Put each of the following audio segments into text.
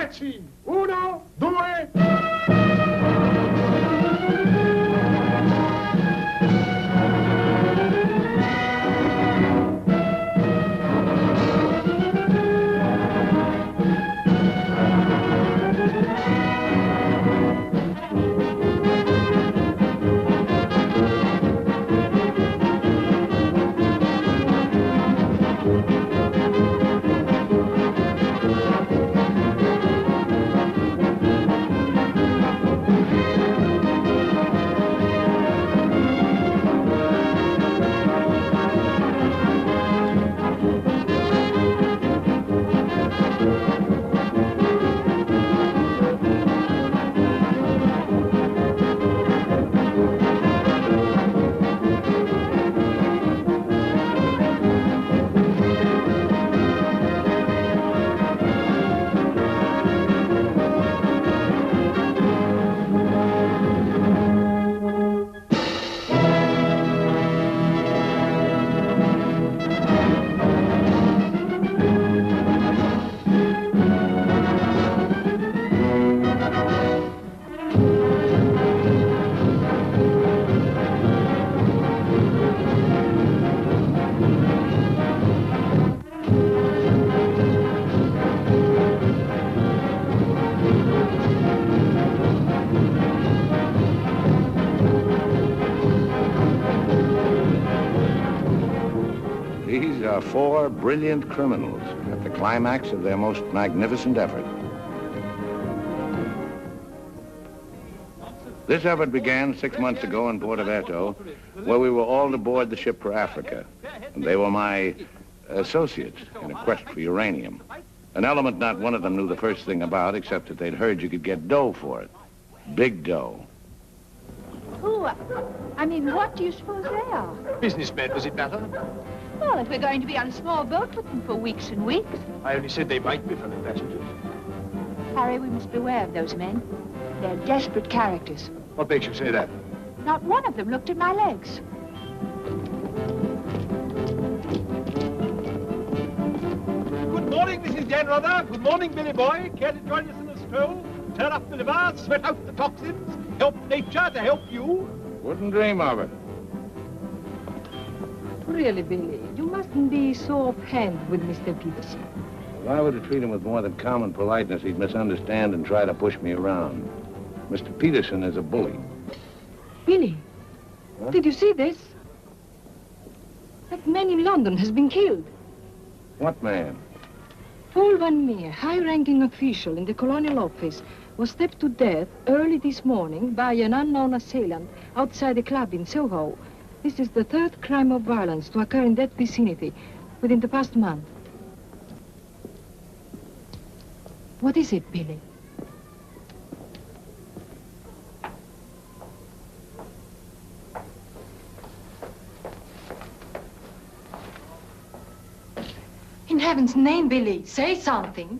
Ragazzi, 1, 2... These are 4 brilliant criminals at the climax of their most magnificent effort. This effort began 6 months ago in Porto Vecchio, where we were all aboard the ship for Africa. And they were my associates in a quest for uranium. An element not one of them knew the first thing about, except that they'd heard you could get dough for it. Big dough. Who? I mean, what do you suppose they are? Businessmen, does it matter? Well, if we're going to be on a small boat with them for weeks and weeks. I only said they might be fellow passengers. Harry, we must beware of those men. They're desperate characters. What makes you say that? Not one of them looked at my legs. Good morning, Mrs. Dannreuthers. Good morning, Billy boy. Care to join us in a stroll? Turn up the liver, sweat out the toxins, help nature to help you? Wouldn't dream of it. Really, Billy, you mustn't be so offhand with Mr. Peterson. If I were to treat him with more than common politeness, he'd misunderstand and try to push me around. Mr. Peterson is a bully. Billy, Huh? Did you see this? That man in London has been killed. What man? Paul Van Meer, high-ranking official in the colonial office, was stabbed to death early this morning by an unknown assailant outside a club in Soho. This is the 3rd crime of violence to occur in that vicinity within the past month. What is it, Billy? In heaven's name, Billy, say something.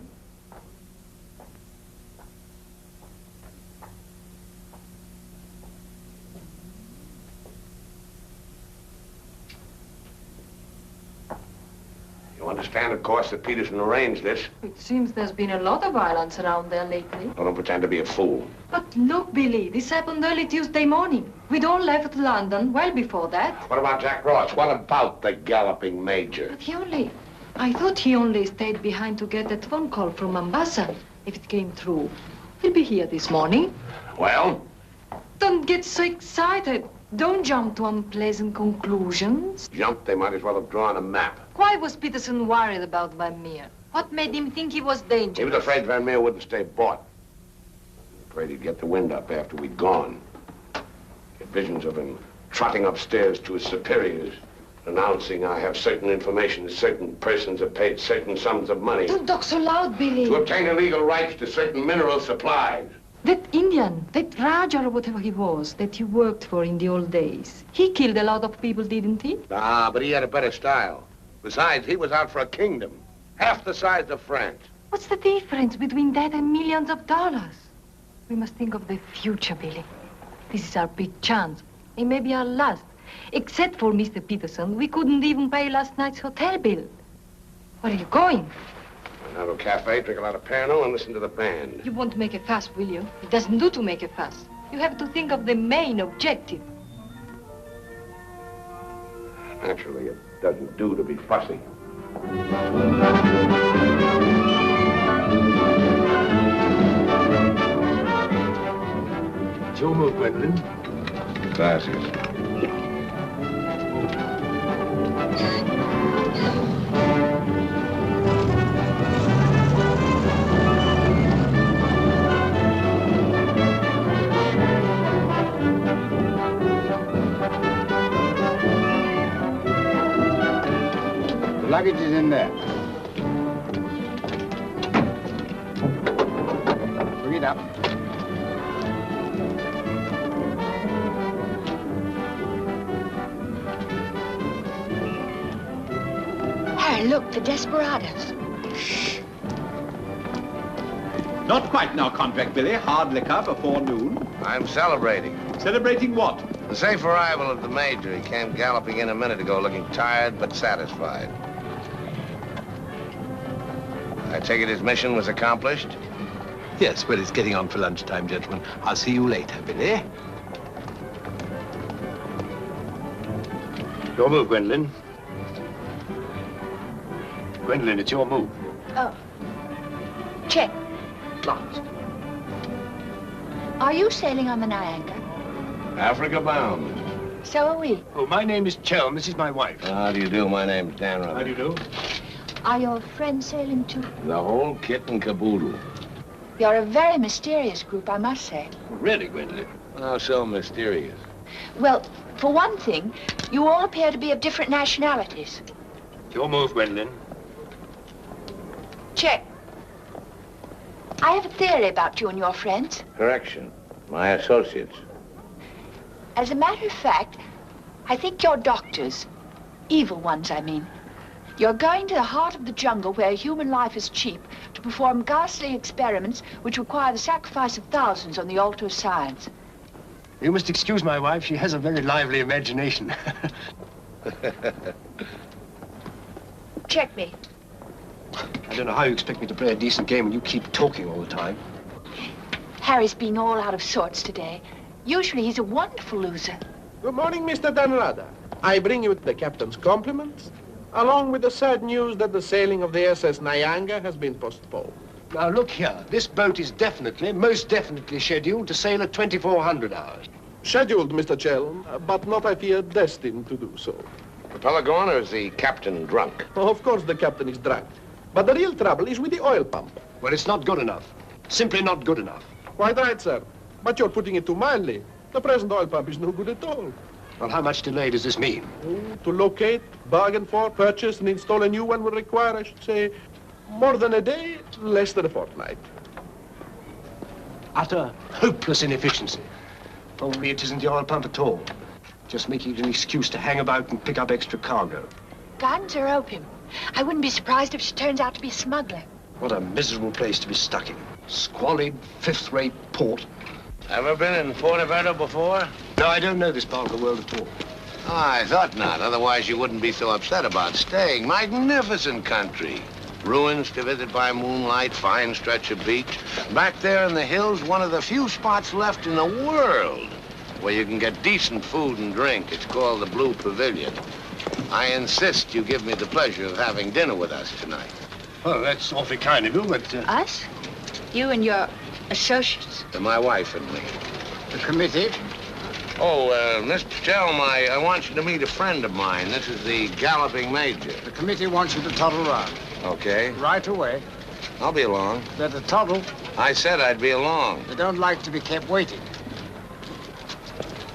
You understand, of course, that Peterson arranged this. It seems there's been a lot of violence around there lately. Well, don't pretend to be a fool. But look, Billy, this happened early Tuesday morning. We'd all left London well before that. What about Jack Ross? What about the galloping major? But I thought he only stayed behind to get that phone call from Mombasa, if it came through. He'll be here this morning. Well? Don't get so excited. Don't jump to unpleasant conclusions. Jump, they might as well have drawn a map. Why was Peterson worried about Van Meer? What made him think he was dangerous? He was afraid Van Meer wouldn't stay bought. Afraid he'd get the wind up after we'd gone. Get visions of him trotting upstairs to his superiors, announcing I have certain information that certain persons have paid certain sums of money Don't talk so loud, Billy. to obtain illegal rights to certain mineral supplies. That Indian, that Raja or whatever he was, that you worked for in the old days, he killed a lot of people, didn't he? Ah, but he had a better style. Besides, he was out for a kingdom, half the size of France. What's the difference between that and millions of dollars? We must think of the future, Billy. This is our big chance. It may be our last. Except for Mr. Peterson, we couldn't even pay last night's hotel bill. Where are you going? I Have a cafe, drink a lot of Pernod, and listen to the band. You won't make a fuss, will you? It doesn't do to make a fuss. You have to think of the main objective. Naturally, it doesn't do to be fussy. It's your move, Gwendolyn. Gracias. The luggage is in there. Bring it up. Harry, look, the desperados. Not quite now, Convict Billy. Hard liquor before noon. I'm celebrating. Celebrating what? The safe arrival of the Major. He came galloping in a minute ago, looking tired but satisfied. I take it his mission was accomplished? Yes, well, it's getting on for lunchtime, gentlemen. I'll see you later, Billy. Your move, Gwendolyn. Gwendolyn, it's your move. Oh. Check. Last. Are you sailing on the Nianga? Africa bound. So are we. Oh, my name is Chelms. This is my wife. How do you do? My name's Dannreuthers. How do you do? Are your friends sailing too? The whole kit and caboodle. You're a very mysterious group, I must say. Really, Gwendolyn? How so mysterious? Well, for one thing, you all appear to be of different nationalities. Your move, Gwendolyn. Check. I have a theory about you and your friends. Correction. My associates. As a matter of fact, I think you're doctors. Evil ones, I mean. You're going to the heart of the jungle where human life is cheap to perform ghastly experiments which require the sacrifice of thousands on the altar of science. You must excuse my wife. She has a very lively imagination. Check me. I don't know how you expect me to play a decent game when you keep talking all the time. Harry's been all out of sorts today. Usually he's a wonderful loser. Good morning, Mr. Dannreuthers. I bring you the captain's compliments, along with the sad news that the sailing of the SS Nianga has been postponed. Now, look here. This boat is definitely, most definitely scheduled to sail at 2400 hours. Scheduled, Mr. Chelms, but not, I fear, destined to do so. Propeller gone, or is the captain drunk? Oh, of course the captain is drunk. But the real trouble is with the oil pump. Well, it's not good enough. Simply not good enough. Quite right, sir. But you're putting it too mildly. The present oil pump is no good at all. Well, how much delay does this mean? To locate, bargain for, purchase, and install a new one will require, I should say, more than a day, less than a fortnight. Utter, hopeless inefficiency. Only it isn't the oil pump at all. Just making it an excuse to hang about and pick up extra cargo. Guns or opium? I wouldn't be surprised if she turns out to be a smuggler. What a miserable place to be stuck in. Squalid, fifth-rate port. Ever been in Porto before? No, I don't know this part of the world at all. Oh, I thought not. Otherwise, you wouldn't be so upset about staying. Magnificent country. Ruins to visit by moonlight, fine stretch of beach. Back there in the hills, one of the few spots left in the world where you can get decent food and drink. It's called the Blue Pavilion. I insist you give me the pleasure of having dinner with us tonight. Well, that's awfully kind of you, but... Us? You and your associates? My wife and me. The committee? Oh, Mr. Chelms, I want you to meet a friend of mine. This is the galloping major. The committee wants you to toddle round. Okay. Right away. I'll be along. Better toddle. I said I'd be along. They don't like to be kept waiting.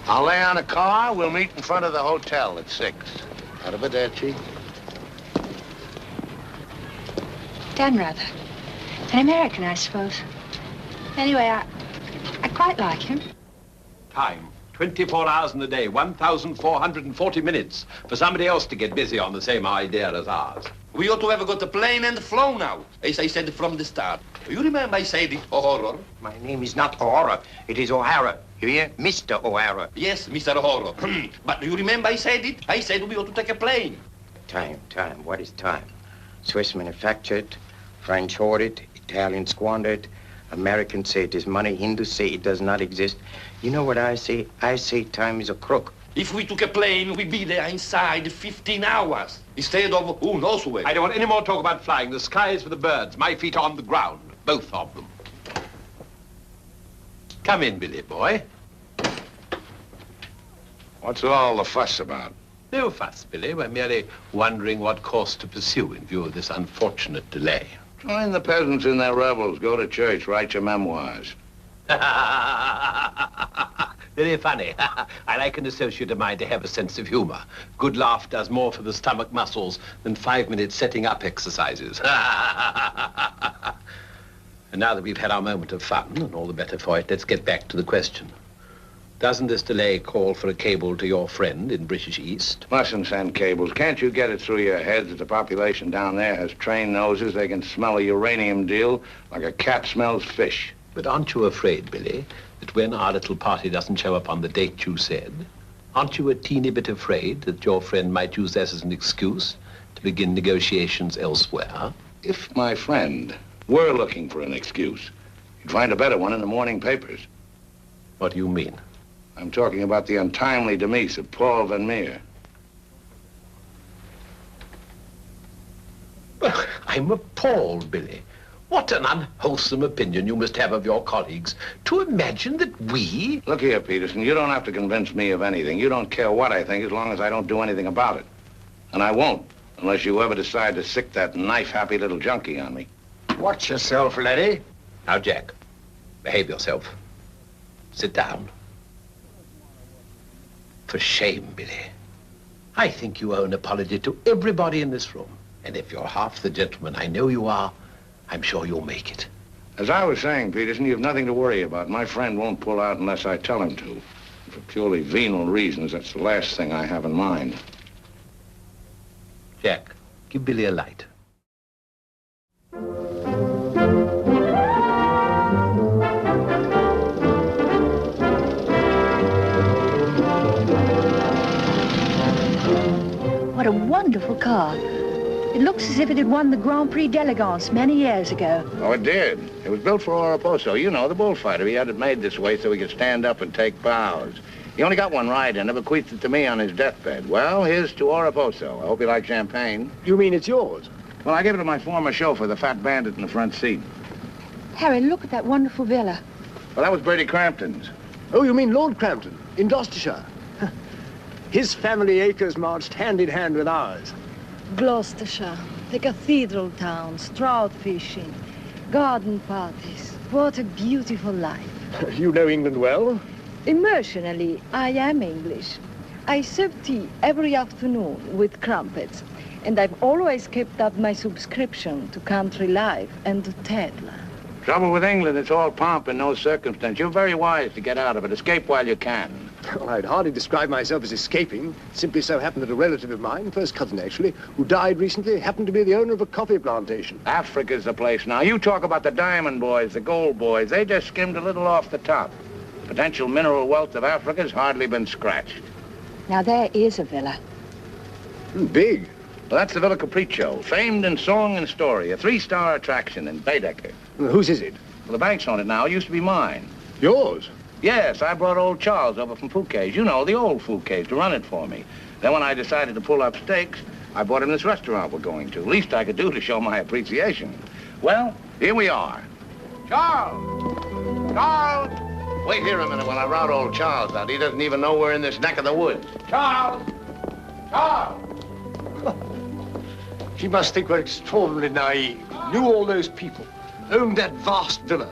I'll lay on a car. We'll meet in front of the hotel at 6. Arrivederci. Dannreuthers. An American, I suppose. Anyway, I quite like him. Time. 24 hours in the day, 1,440 minutes for somebody else to get busy on the same idea as ours. We ought to have got a plane and flown now, as I said from the start. You remember I said it, O'Hara? My name is not O'Hara. It is O'Hara. You hear? Mr. O'Hara. Yes, Mr. O'Hara. But you remember I said it? I said we ought to take a plane. Time. What is time? Swiss manufactured, French hoard it, Italians squander it, Americans say it is money, Hindus say it does not exist. You know what I say? I say time is a crook. If we took a plane, we'd be there inside 15 hours. Instead of who knows where. I don't want any more talk about flying. The sky is for the birds. My feet are on the ground. Both of them. Come in, Billy boy. What's all the fuss about? No fuss, Billy. We're merely wondering what course to pursue in view of this unfortunate delay. Join the peasants in their revels. Go to church. Write your memoirs. Very funny. I like an associate of mine to have a sense of humor. Good laugh does more for the stomach muscles than 5 minutes setting up exercises. And now that we've had our moment of fun, and all the better for it, let's get back to the question. Doesn't this delay call for a cable to your friend in British East? Mustn't send cables. Can't you get it through your heads that the population down there has trained noses? They can smell a uranium deal like a cat smells fish. But aren't you afraid, Billy, that when our little party doesn't show up on the date you said, aren't you a teeny bit afraid that your friend might use that as an excuse to begin negotiations elsewhere? If my friend were looking for an excuse, he'd find a better one in the morning papers. What do you mean? I'm talking about the untimely demise of Paul Van Meer. I'm appalled, Billy. What an unwholesome opinion you must have of your colleagues. To imagine that we... Look here, Peterson, you don't have to convince me of anything. You don't care what I think as long as I don't do anything about it. And I won't, unless you ever decide to sick that knife-happy little junkie on me. Watch yourself, laddie. Now, Jack, behave yourself. Sit down. For shame, Billy. I think you owe an apology to everybody in this room. And if you're half the gentleman I know you are, I'm sure you'll make it. As I was saying, Peterson, you've nothing to worry about. My friend won't pull out unless I tell him to. For purely venal reasons, that's the last thing I have in mind. Jack, give Billy a light. What a wonderful car. It looks as if it had won the Grand Prix d'Elegance many years ago. Oh, it did. It was built for Oraposo. You know, the bullfighter. He had it made this way so he could stand up and take bows. He only got one ride in it, bequeathed it to me on his deathbed. Well, here's to Oraposo. I hope you like champagne. You mean it's yours? Well, I gave it to my former chauffeur, the fat bandit in the front seat. Harry, look at that wonderful villa. Well, that was Bertie Crampton's. Oh, you mean Lord Crampton, in Gloucestershire. His family acres marched hand in hand with ours. Gloucestershire, the cathedral towns, trout fishing, garden parties. What a beautiful life. You know England well? Emotionally, I am English. I serve tea every afternoon with crumpets, and I've always kept up my subscription to Country Life and to Tedler. Trouble with England, it's all pomp and no circumstance. You're very wise to get out of it. Escape while you can. Well, I'd hardly describe myself as escaping. Simply so happened that a relative of mine, first cousin actually, who died recently, happened to be the owner of a coffee plantation. Africa's the place now. You talk about the diamond boys, the gold boys. They just skimmed a little off the top. The potential mineral wealth of Africa's hardly been scratched. Now, there is a villa. Big. Well, that's the Villa Capriccio, famed in song and story, a 3-star attraction in Baedeker. Well, whose is it? Well, the bank's on it now. It used to be mine. Yours? Yes, I brought old Charles over from Fouquet's. You know, the old Fouquet's, to run it for me. Then when I decided to pull up stakes, I bought him this restaurant we're going to. Least I could do to show my appreciation. Well, here we are. Charles! Charles! Wait here a minute while I rout old Charles out. He doesn't even know we're in this neck of the woods. Charles! Charles! He must think we're extraordinarily naive. Knew all those people. Owned that vast villa.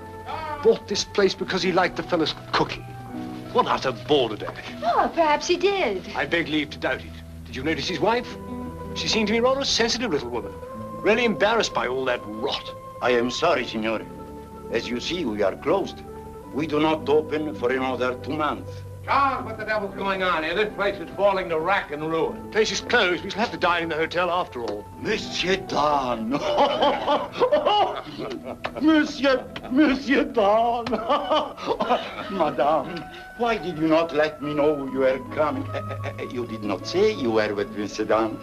Bought this place because he liked the fellow's cooking. What utter balderdash. Oh, perhaps he did. I beg leave to doubt it. Did you notice his wife? She seemed to be rather a sensitive little woman. Really embarrassed by all that rot. I am sorry, signore. As you see, we are closed. We do not open for another 2 months. Charles, what the devil's going on here? This place is falling to rack and ruin. The place is closed. We shall have to dine in the hotel after all. Monsieur Dan. Monsieur Dan. Madame, why did you not let me know you were coming? You did not say you were with Monsieur Dan.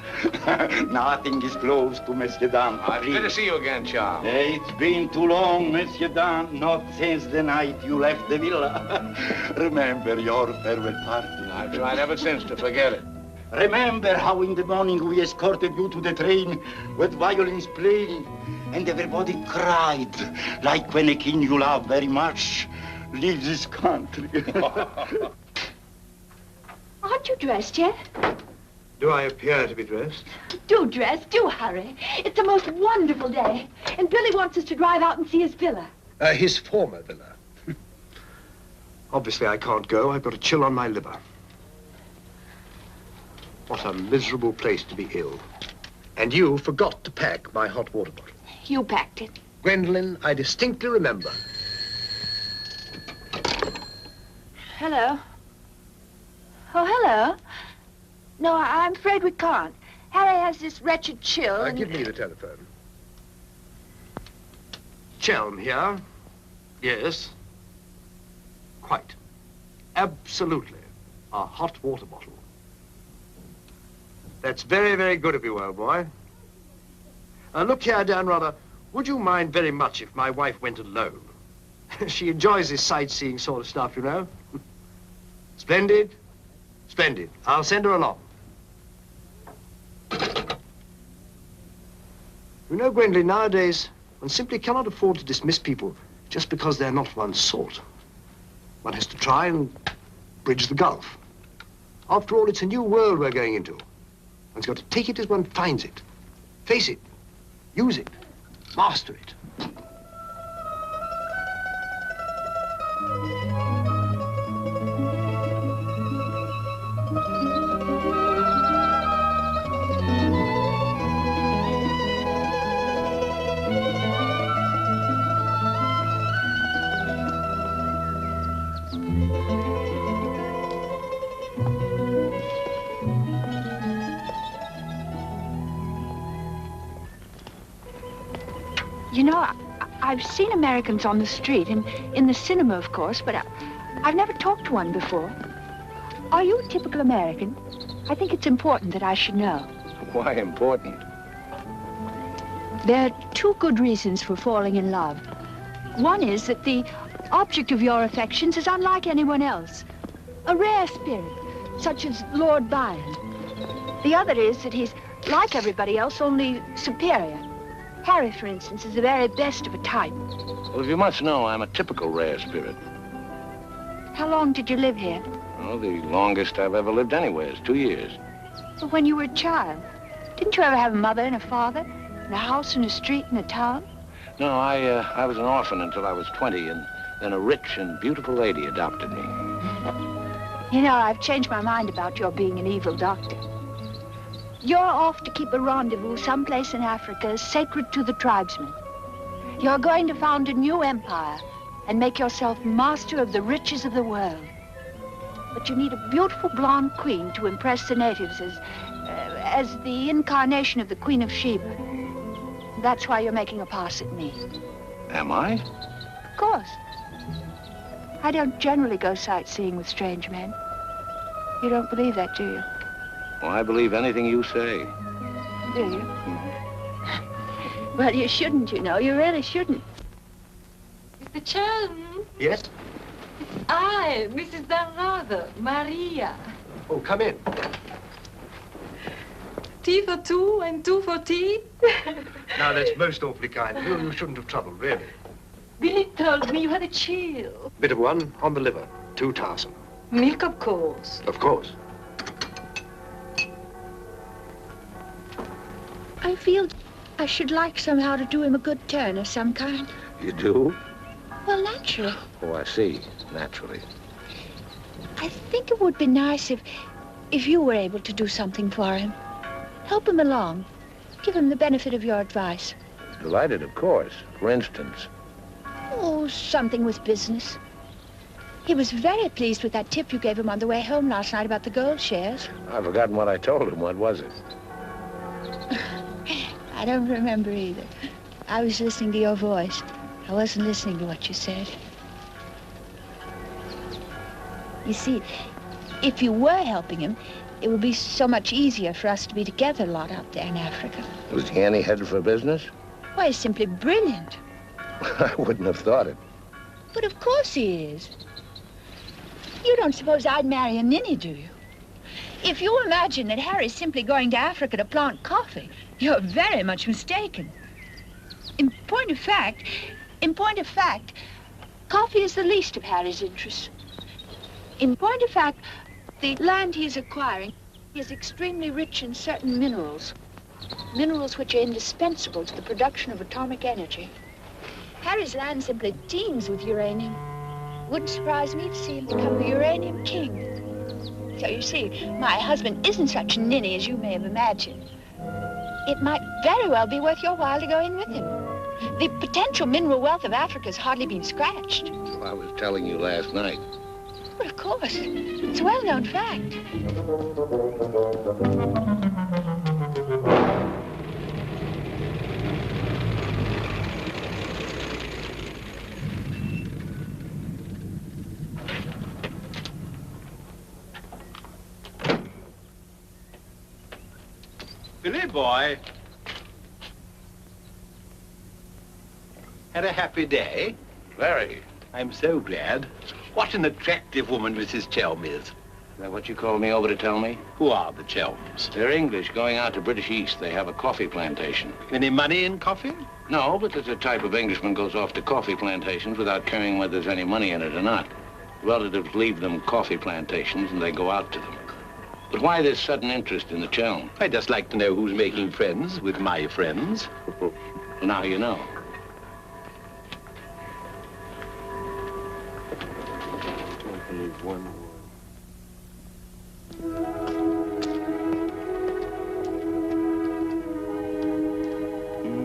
Nothing is close to Monsieur Dan. It's good to see you again, Charles. It's been too long, Monsieur Dan. Not since the night you left the villa. Remember your farewell party. I've tried ever since to forget it. Remember how in the morning we escorted you to the train with violins playing and everybody cried like when a king you love very much leaves his country. Aren't you dressed yet? Do I appear to be dressed? Do dress, do hurry. It's the most wonderful day. And Billy wants us to drive out and see his villa. His former villa. Obviously, I can't go. I've got a chill on my liver. What a miserable place to be ill. And you forgot to pack my hot water bottle. You packed it. Gwendolyn, I distinctly remember. Hello. Oh, hello. No, I'm afraid we can't. Harry has this wretched chill and... Give me the telephone. Chelms here. Yes. Quite. Absolutely. A hot water bottle. That's very, very good of you, old boy. Look here, Dannreuthers, would you mind very much if my wife went alone? She enjoys this sightseeing sort of stuff, you know. Splendid. Splendid. I'll send her along. You know, Gwendolyn, nowadays, one simply cannot afford to dismiss people just because they're not one's sort. One has to try and bridge the gulf. After all, it's a new world we're going into. One's got to take it as one finds it. Face it. Use it. Master it. You know, I've seen Americans on the street and in the cinema, of course, but I've never talked to one before. Are you a typical American? I think it's important that I should know. Why important? There are two good reasons for falling in love. One is that the object of your affections is unlike anyone else. A rare spirit, such as Lord Byron. The other is that he's like everybody else, only superior. Harry, for instance, is the very best of a type. Well, if you must know, I'm a typical rare spirit. How long did you live here? Oh, the longest I've ever lived anywhere is 2 years. But when you were a child, didn't you ever have a mother and a father? And a house and a street and a town? No, I was an orphan until I was 20, and then a rich and beautiful lady adopted me. You know, I've changed my mind about your being an evil doctor. You're off to keep a rendezvous someplace in Africa sacred to the tribesmen. You're going to found a new empire and make yourself master of the riches of the world. But you need a beautiful blonde queen to impress the natives as the incarnation of the Queen of Sheba. That's why you're making a pass at me. Am I? Of course. I don't generally go sightseeing with strange men. You don't believe that, do you? Well, I believe anything you say. Do you? Well, you shouldn't, you know. You really shouldn't. Mr. Chelms? Yes? I, Mrs. Dannreuthers, Maria. Oh, come in. Tea for two and two for tea? Now, that's most awfully kind. You shouldn't have troubled, really. Billy told me you had a chill. Bit of one on the liver. Too tiresome. Milk, of course. Of course. I feel I should like somehow to do him a good turn of some kind. You do? Well, naturally. Oh, I see. Naturally. I think it would be nice if you were able to do something for him. Help him along. Give him the benefit of your advice. Delighted, of course. For instance. Oh, something with business. He was very pleased with that tip you gave him on the way home last night about the gold shares. I've forgotten what I told him. What was it? I don't remember either. I was listening to your voice. I wasn't listening to what you said. You see, if you were helping him, it would be so much easier for us to be together a lot out there in Africa. Was he any headed for business? Why, he's simply brilliant. I wouldn't have thought it. But of course he is. You don't suppose I'd marry a ninny, do you? If you imagine that Harry's simply going to Africa to plant coffee, you're very much mistaken. In point of fact, coffee is the least of Harry's interests. In point of fact, the land he is acquiring is extremely rich in certain minerals. Minerals which are indispensable to the production of atomic energy. Harry's land simply teems with uranium. Wouldn't surprise me to see him become the uranium king. So you see, my husband isn't such a ninny as you may have imagined. It might very well be worth your while to go in with him. The potential mineral wealth of Africa has hardly been scratched. Well, I was telling you last night. Well, of course. It's a well-known fact. Billy boy. Had a happy day? Very. I'm so glad. What an attractive woman Mrs. Chelms is. Is that what you called me over to tell me? Who are the Chelms? They're English, going out to British East. They have a coffee plantation. Any money in coffee? No, but there's a type of Englishman goes off to coffee plantations without caring whether there's any money in it or not. Relatives leave them coffee plantations and they go out to them. But why this sudden interest in the Chelms? I'd just like to know who's making friends with my friends. Well, now you know.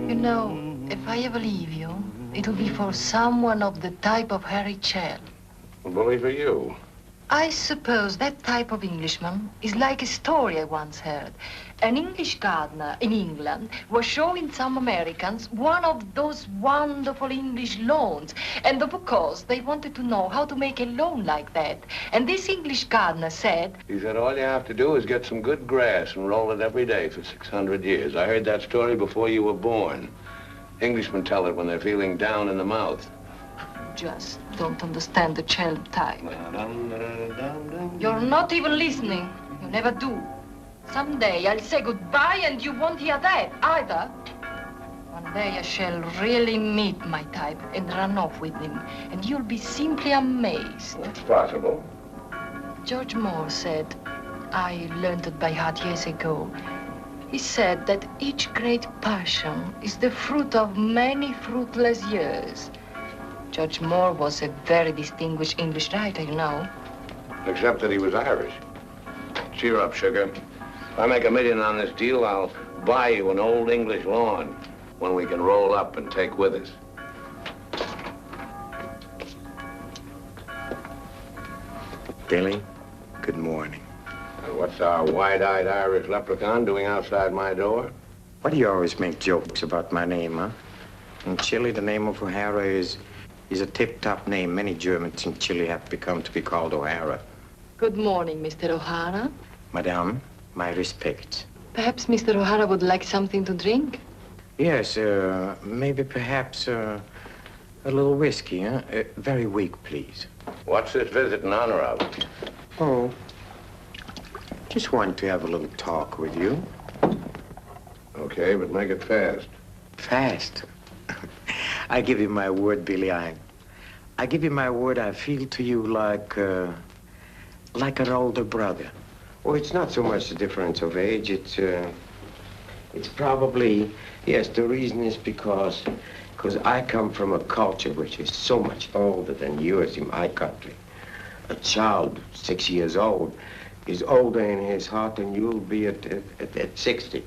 You know, if I ever leave you, it'll be for someone of the type of Harry Chelms. Well, bully for you. I suppose that type of Englishman is like a story I once heard. An English gardener in England was showing some Americans one of those wonderful English lawns. And of course, they wanted to know how to make a lawn like that. And this English gardener said... He said, all you have to do is get some good grass and roll it every day for 600 years. I heard that story before you were born. Englishmen tell it when they're feeling down in the mouth. Just don't understand the Chelms type. You're not even listening. You never do. Someday I'll say goodbye and you won't hear that either. One day I shall really meet my type and run off with him. And you'll be simply amazed. It's possible. George Moore said, I learned it by heart years ago. He said that each great passion is the fruit of many fruitless years. George Moore was a very distinguished English writer, you know. Except that he was Irish. Cheer up, sugar. If I make $1 million on this deal, I'll buy you an old English lawn, one we can roll up and take with us. Billy, good morning. What's our wide-eyed Irish leprechaun doing outside my door? Why do you always make jokes about my name, huh? In Chile, the name of O'Hara is a tip-top name. Many Germans in Chile have become to be called O'Hara. Good morning, Mr. O'Hara. Madame, my respects. Perhaps Mr. O'Hara would like something to drink? Yes, maybe perhaps a little whiskey, huh? Very weak, please. What's this visit in honor of? Oh, just wanted to have a little talk with you. Okay, but make it fast. Fast? I give you my word, Billy. I give you my word. I feel to you like an older brother. Oh, it's not so much the difference of age. It's probably, yes, the reason is because I come from a culture which is so much older than yours in my country. A child 6 years old is older in his heart than you'll be at 60.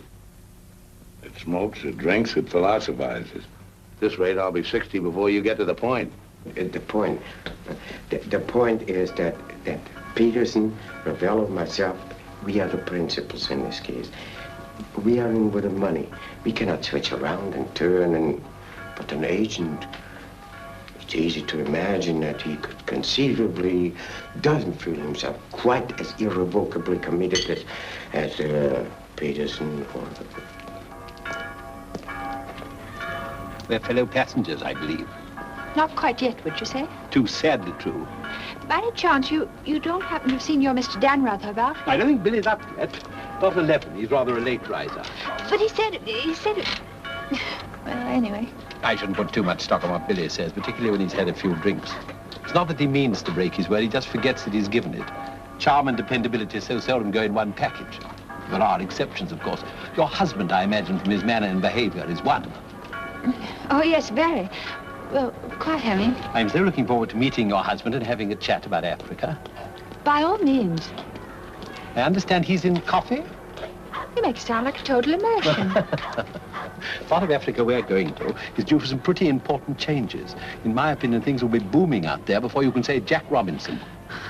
It smokes, it drinks, it philosophizes. At this rate, I'll be 60 before you get to the point. The point is that Peterson, Ravello, myself, we are the principals in this case. We are in with the money. We cannot switch around and turn but an agent, it's easy to imagine that he could conceivably doesn't feel himself quite as irrevocably committed as Peterson or... We're fellow passengers, I believe. Not quite yet, would you say? Too sadly true. By any chance, you don't happen to have seen your Mr. Dannreuthers about? I don't think Billy's up yet. Not 11. He's rather a late riser. But he said it. Well, anyway. I shouldn't put too much stock on what Billy says, particularly when he's had a few drinks. It's not that he means to break his word, he just forgets that he's given it. Charm and dependability so seldom go in one package. There are exceptions, of course. Your husband, I imagine, from his manner and behavior, is one. Oh, yes, very. Well, quite, Harry. I'm so looking forward to meeting your husband and having a chat about Africa. By all means. I understand he's in coffee? You make it sound like a total immersion. Part of Africa we're going to is due for some pretty important changes. In my opinion, things will be booming out there before you can say Jack Robinson.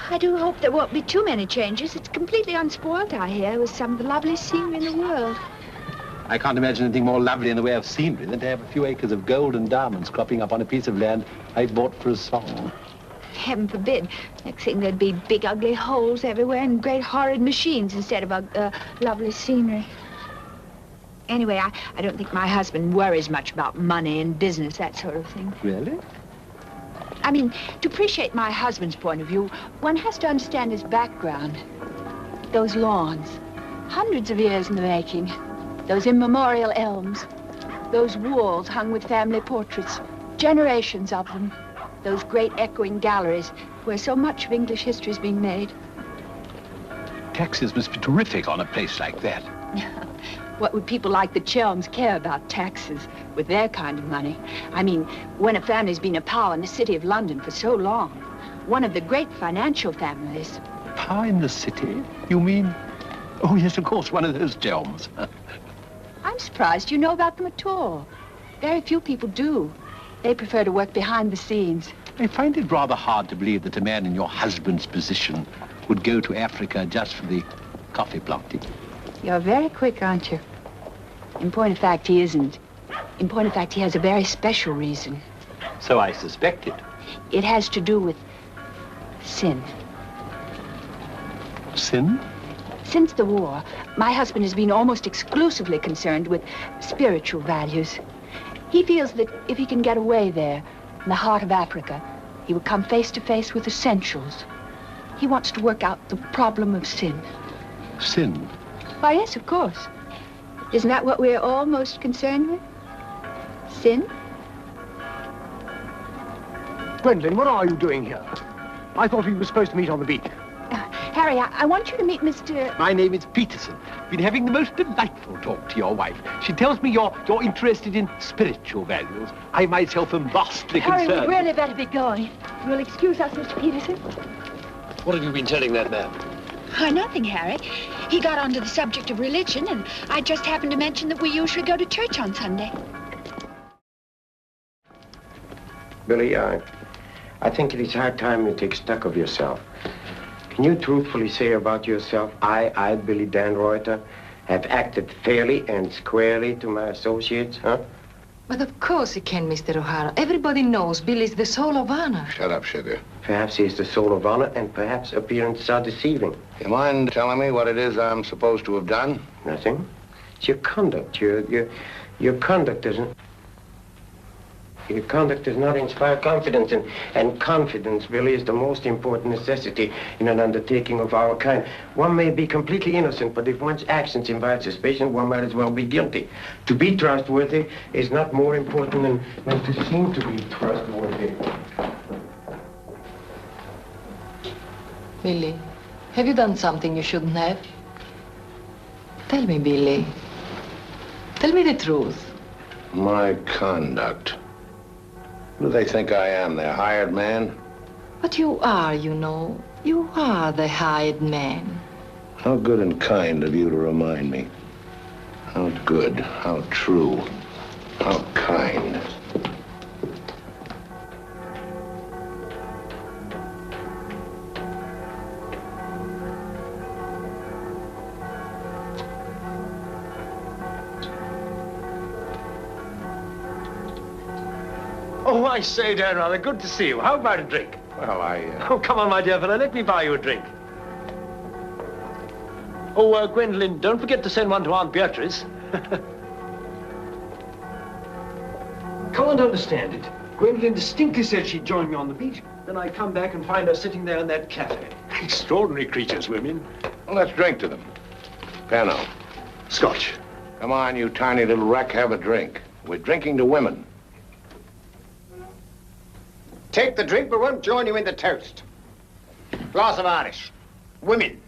I do hope there won't be too many changes. It's completely unspoiled, I hear, with some of the loveliest scenery in the world. I can't imagine anything more lovely in the way of scenery than to have a few acres of gold and diamonds cropping up on a piece of land I bought for a song. Heaven forbid. Next thing there'd be big, ugly holes everywhere and great, horrid machines instead of lovely scenery. Anyway, I don't think my husband worries much about money and business, that sort of thing. Really? I mean, to appreciate my husband's point of view, one has to understand his background. Those lawns, hundreds of years in the making. Those immemorial elms, those walls hung with family portraits, generations of them, those great echoing galleries where so much of English history has been made. Taxes must be terrific on a place like that. What would people like the Chelms care about taxes with their kind of money? I mean, when a family's been a power in the city of London for so long, one of the great financial families. Power in the city? You mean? Oh, yes, of course, one of those Chelms. I'm surprised you know about them at all. Very few people do. They prefer to work behind the scenes. I find it rather hard to believe that a man in your husband's position would go to Africa just for the coffee planting. You're very quick, aren't you? In point of fact, he isn't. In point of fact, he has a very special reason. So I suspected. It has to do with sin. Sin? Since the war, my husband has been almost exclusively concerned with spiritual values. He feels that if he can get away there, in the heart of Africa, he will come face to face with essentials. He wants to work out the problem of sin. Sin? Why, yes, of course. Isn't that what we're all most concerned with? Sin? Gwendolyn, what are you doing here? I thought we were supposed to meet on the beach. Harry, I want you to meet Mr... My name is Peterson. Been having the most delightful talk to your wife. She tells me you're interested in spiritual values. I myself am vastly concerned. Harry, we'd really better be going. You'll excuse us, Mr. Peterson? What have you been telling that man? Oh, nothing, Harry. He got onto the subject of religion, and I just happened to mention that we usually go to church on Sunday. Billy, I think it is high time you take stock of yourself. Can you truthfully say about yourself, I, Billy Dannreuthers, have acted fairly and squarely to my associates, huh? But of course he can, Mr. O'Hara. Everybody knows Billy's the soul of honor. Shut up, sugar. Perhaps he's the soul of honor, and perhaps appearances are deceiving. You mind telling me what it is I'm supposed to have done? Nothing. It's your conduct. Your conduct doesn't... Your conduct does not inspire confidence, and confidence, Billy, is the most important necessity in an undertaking of our kind. One may be completely innocent, but if one's actions invite suspicion, one might as well be guilty. To be trustworthy is not more important than to seem to be trustworthy. Billy, have you done something you shouldn't have? Tell me, Billy. Tell me the truth. My conduct. Who do they think I am, their hired man? But you are, you know. You are the hired man. How good and kind of you to remind me. How good, how true, how kind. Oh, I say, Dannreuthers, good to see you. How about a drink? Well, Oh, come on, my dear fellow, let me buy you a drink. Oh, Gwendolen, don't forget to send one to Aunt Beatrice. Can't understand it. Gwendolen distinctly said she'd join me on the beach. Then I come back and find her sitting there in that cafe. Extraordinary creatures, women. Well, let's drink to them. Pano. Scotch. Come on, you tiny little wreck, have a drink. We're drinking to women. Take the drink, but won't join you in the toast. Glass of Irish. Women.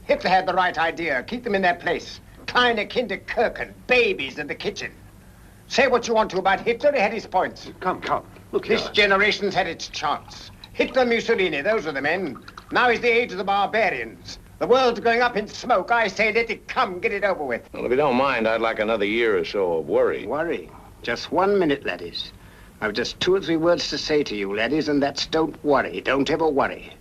Hitler had the right idea. Keep them in their place. Kleine Kinderkirchen, babies in the kitchen. Say what you want to about Hitler, he had his points. Come. Look here. This generation's had its chance. Hitler, Mussolini, those are the men. Now is the age of the barbarians. The world's going up in smoke. I say let it come, get it over with. Well, if you don't mind, I'd like another year or so of worry. Worry? Just 1 minute, laddies. I've just 2 or 3 words to say to you, laddies, and that's don't worry. Don't ever worry.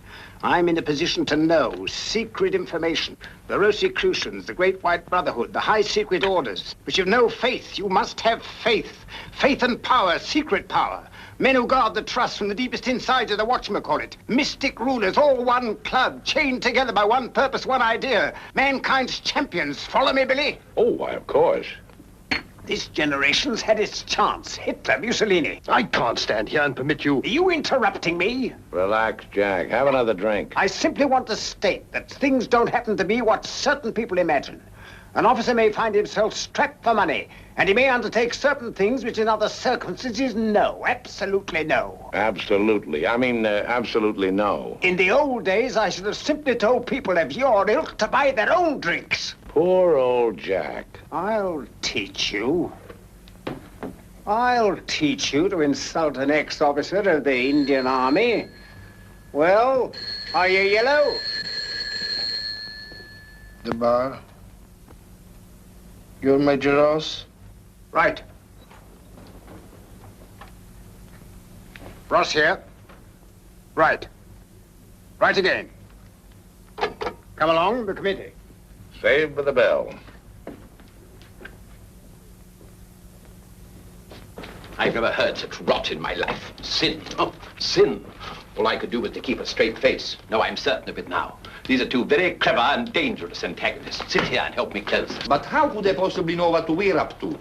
I'm in a position to know secret information. The Rosicrucians, the Great White Brotherhood, the high secret orders. But you've no faith. You must have faith. Faith and power, secret power. Men who guard the trust from the deepest insides of the whatchamacallit. Mystic rulers, all one club, chained together by one purpose, one idea. Mankind's champions. Follow me, Billy? Oh, why, of course. This generation's had its chance. Hitler, Mussolini. I can't stand here and permit you... Are you interrupting me? Relax, Jack. Have another drink. I simply want to state that things don't happen to be what certain people imagine. An officer may find himself strapped for money, and he may undertake certain things which in other circumstances, no. Absolutely no. Absolutely. I mean, absolutely no. In the old days, I should have simply told people of your ilk to buy their own drinks. Poor old Jack. I'll teach you. I'll teach you to insult an ex-officer of the Indian Army. Well, are you yellow? The bar. You're Major Ross? Right. Ross here. Right. Right again. Come along, the committee. Saved by the bell. I've never heard such rot in my life. Sin. Oh, sin. All I could do was to keep a straight face. No, I'm certain of it now. These are 2 very clever and dangerous antagonists. Sit here and help me close. But how could they possibly know what we're up to?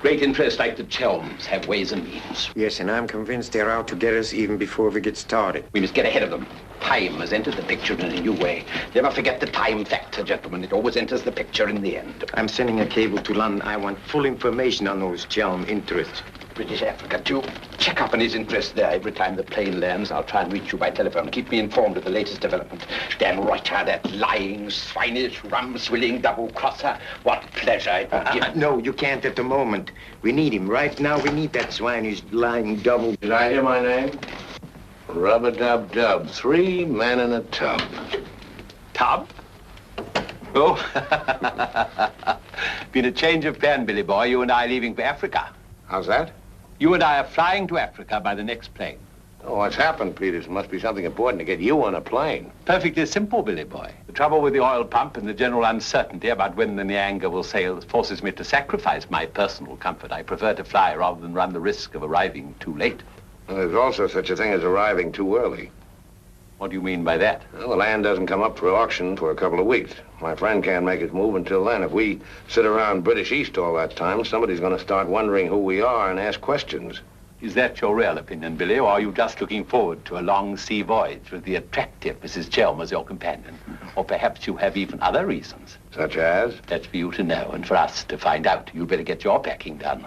Great interests like the Chelms have ways and means. Yes, and I'm convinced they're out to get us even before we get started. We must get ahead of them. Time has entered the picture in a new way. Never forget the time factor, gentlemen. It always enters the picture in the end. I'm sending a cable to London. I want full information on those Chelm interests. British Africa, too. Check up on his interest there. Every time the plane lands, I'll try and reach you by telephone. Keep me informed of the latest development. Dannreuthers, that lying, swinish, rum-swilling double-crosser. What pleasure it would give. No, you can't at the moment. We need him. Right now, we need that swinish, lying double... Did I hear my name? Rub-a-dub-dub. 3 men in a tub. Tub? Oh. Been a change of plan, Billy boy. You and I leaving for Africa. How's that? You and I are flying to Africa by the next plane. Oh, what's happened, Peterson? Must be something important to get you on a plane. Perfectly simple, Billy boy. The trouble with the oil pump and the general uncertainty about when the Nianga will sail forces me to sacrifice my personal comfort. I prefer to fly rather than run the risk of arriving too late. Well, there's also such a thing as arriving too early. What do you mean by that? Well, the land doesn't come up for auction for a couple of weeks. My friend can't make his move until then. If we sit around British East all that time, somebody's going to start wondering who we are and ask questions. Is that your real opinion, Billy, or are you just looking forward to a long sea voyage with the attractive Mrs. Chelms as your companion? Or perhaps you have even other reasons. Such as? That's for you to know and for us to find out. You'd better get your packing done.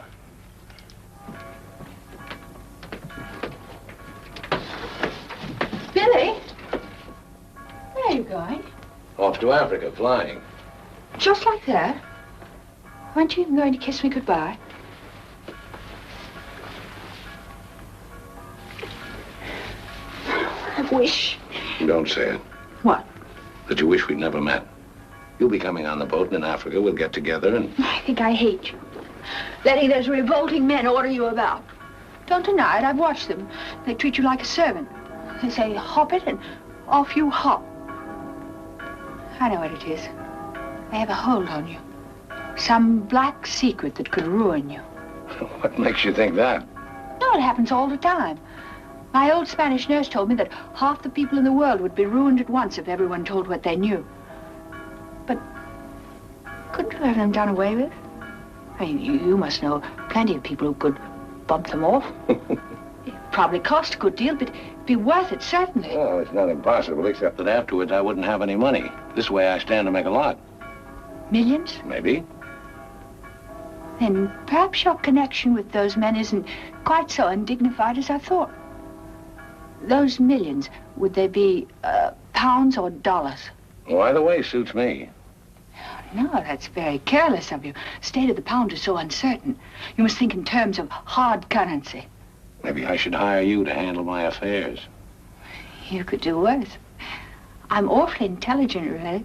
Billy? Where are you going? Off to Africa, flying. Just like that? Weren't you even going to kiss me goodbye? I wish. Don't say it. What? That you wish we'd never met. You'll be coming on the boat, and in Africa we'll get together and... I think I hate you. Letting those revolting men order you about. Don't deny it, I've watched them. They treat you like a servant. They say, hop it, and off you hop. I know what it is. They have a hold on you. Some black secret that could ruin you. What makes you think that? No, it happens all the time. My old Spanish nurse told me that half the people in the world would be ruined at once if everyone told what they knew. But couldn't you have them done away with? I mean, you must know plenty of people who could bump them off. It probably cost a good deal, but it'd be worth it, certainly. Well, it's not impossible, except that afterwards I wouldn't have any money. This way I stand to make a lot. Millions? Maybe. Then perhaps your connection with those men isn't quite so undignified as I thought. Those millions, would they be pounds or dollars? Well, either way suits me. No, that's very careless of you. The state of the pound is so uncertain. You must think in terms of hard currency. Maybe I should hire you to handle my affairs. You could do worse. I'm awfully intelligent, really.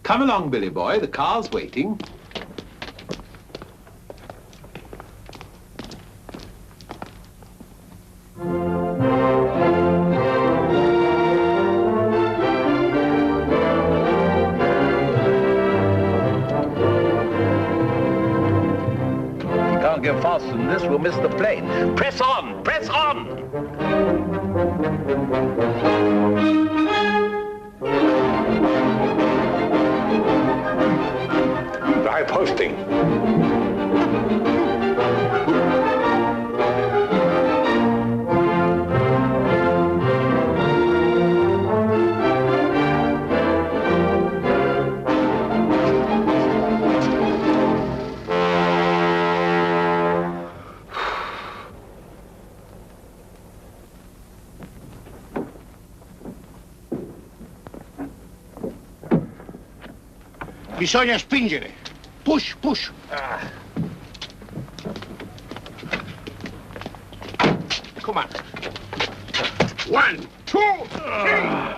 Come along, Billy boy. The car's waiting. Get faster than this, we'll miss the plane. Press on! Press on! Try posting. Bisogna spingere. Push, push. Come on. 1, 2, 3.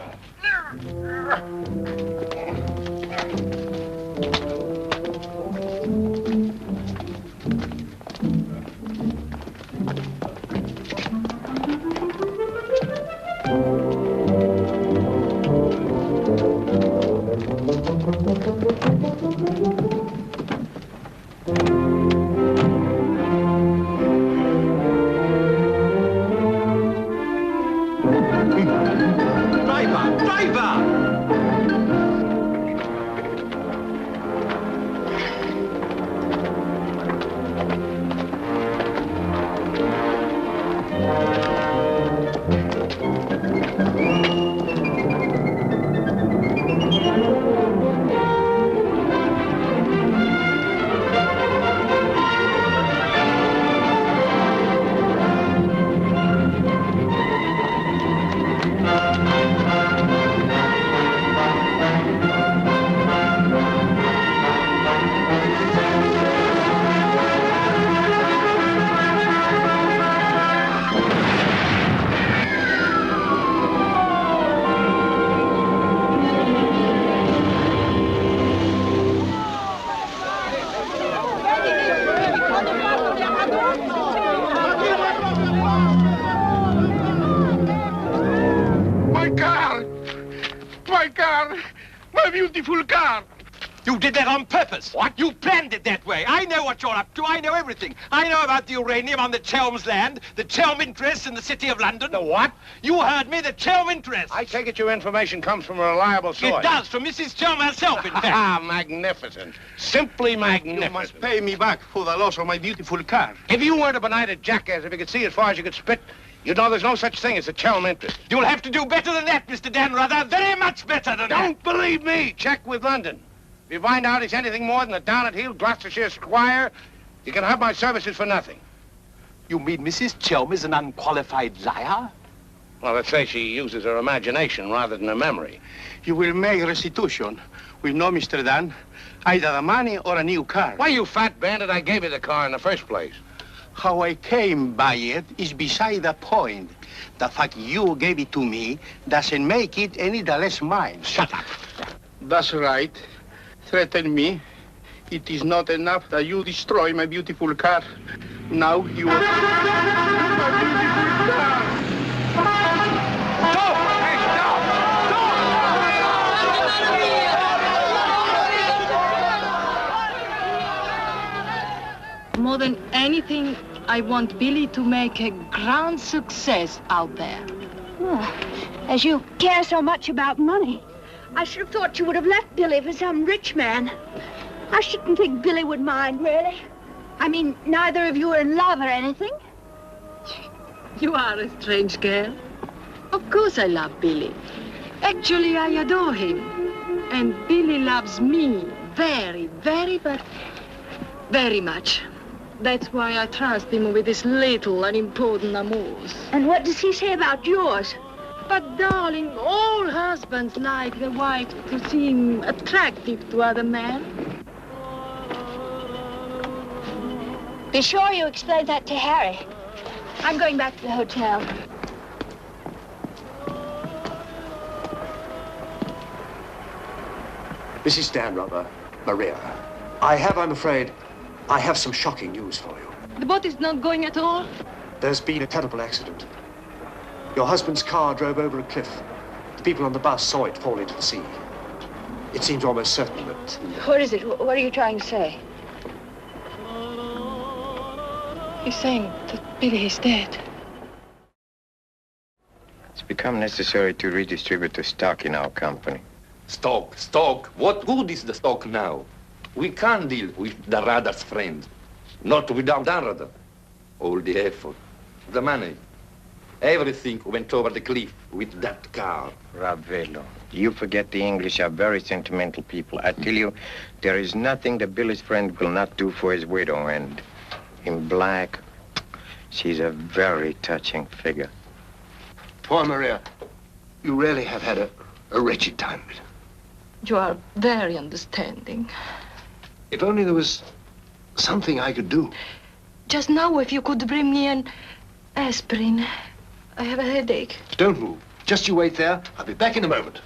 Beautiful car. You did that on purpose. What? You planned it that way. I know what you're up to. I know everything. I know about the uranium on the Chelms land, the Chelm interests in the City of London. The what? You heard me, the Chelm interests. I take it your information comes from a reliable source. It does, from Mrs. Chelm herself, in fact. Ah, magnificent. Simply magnificent. You must pay me back for the loss of my beautiful car. If you weren't a benighted jackass, if you could see as far as you could spit, you'd know there's no such thing as a Chelm interest. You'll have to do better than that, Mr. Dannreuthers. Very much better than that. Don't believe me. Check with London. If you find out he's anything more than a down-at-heel Gloucestershire squire, you can have my services for nothing. You mean Mrs. Chelm is an unqualified liar? Well, let's say she uses her imagination rather than her memory. You will make restitution. We know, Mr. Dan, either the money or a new car. Why, you fat bandit, I gave you the car in the first place. How I came by it is beside the point. The fact you gave it to me doesn't make it any the less mine. Shut up. That's right. Threaten me. It is not enough that you destroy my beautiful car. Now you are... my beautiful car. Stop! Hey, stop! More than anything, I want Billy to make a grand success out there. Oh, as you care so much about money, I should have thought you would have left Billy for some rich man. I shouldn't think Billy would mind, really. I mean, neither of you are in love or anything. You are a strange girl. Of course I love Billy. Actually, I adore him. And Billy loves me very, but very much. That's why I trust him with his little unimportant amours. And what does he say about yours? But, darling, all husbands like their wife to seem attractive to other men. Be sure you explain that to Harry. I'm going back to the hotel. Mrs. Dannreuthers, Maria, I'm afraid, I have some shocking news for you. The boat is not going at all? There's been a terrible accident. Your husband's car drove over a cliff. The people on the bus saw it fall into the sea. It seems almost certain that... What is it? What are you trying to say? He's saying that Billy is dead. It's become necessary to redistribute the stock in our company. Stock. What good is the stock now? We can't deal with Dannreuthers' friends. Not without Dannreuthers. All the effort, the money, everything went over the cliff with that car. Ravello, you forget the English are very sentimental people. I tell you, there is nothing that Billy's friend will not do for his widow, and in black, she's a very touching figure. Poor Maria, you really have had a wretched time of it. You are very understanding. If only there was something I could do. Just now, if you could bring me an aspirin. I have a headache. Don't move. Just you wait there. I'll be back in a moment.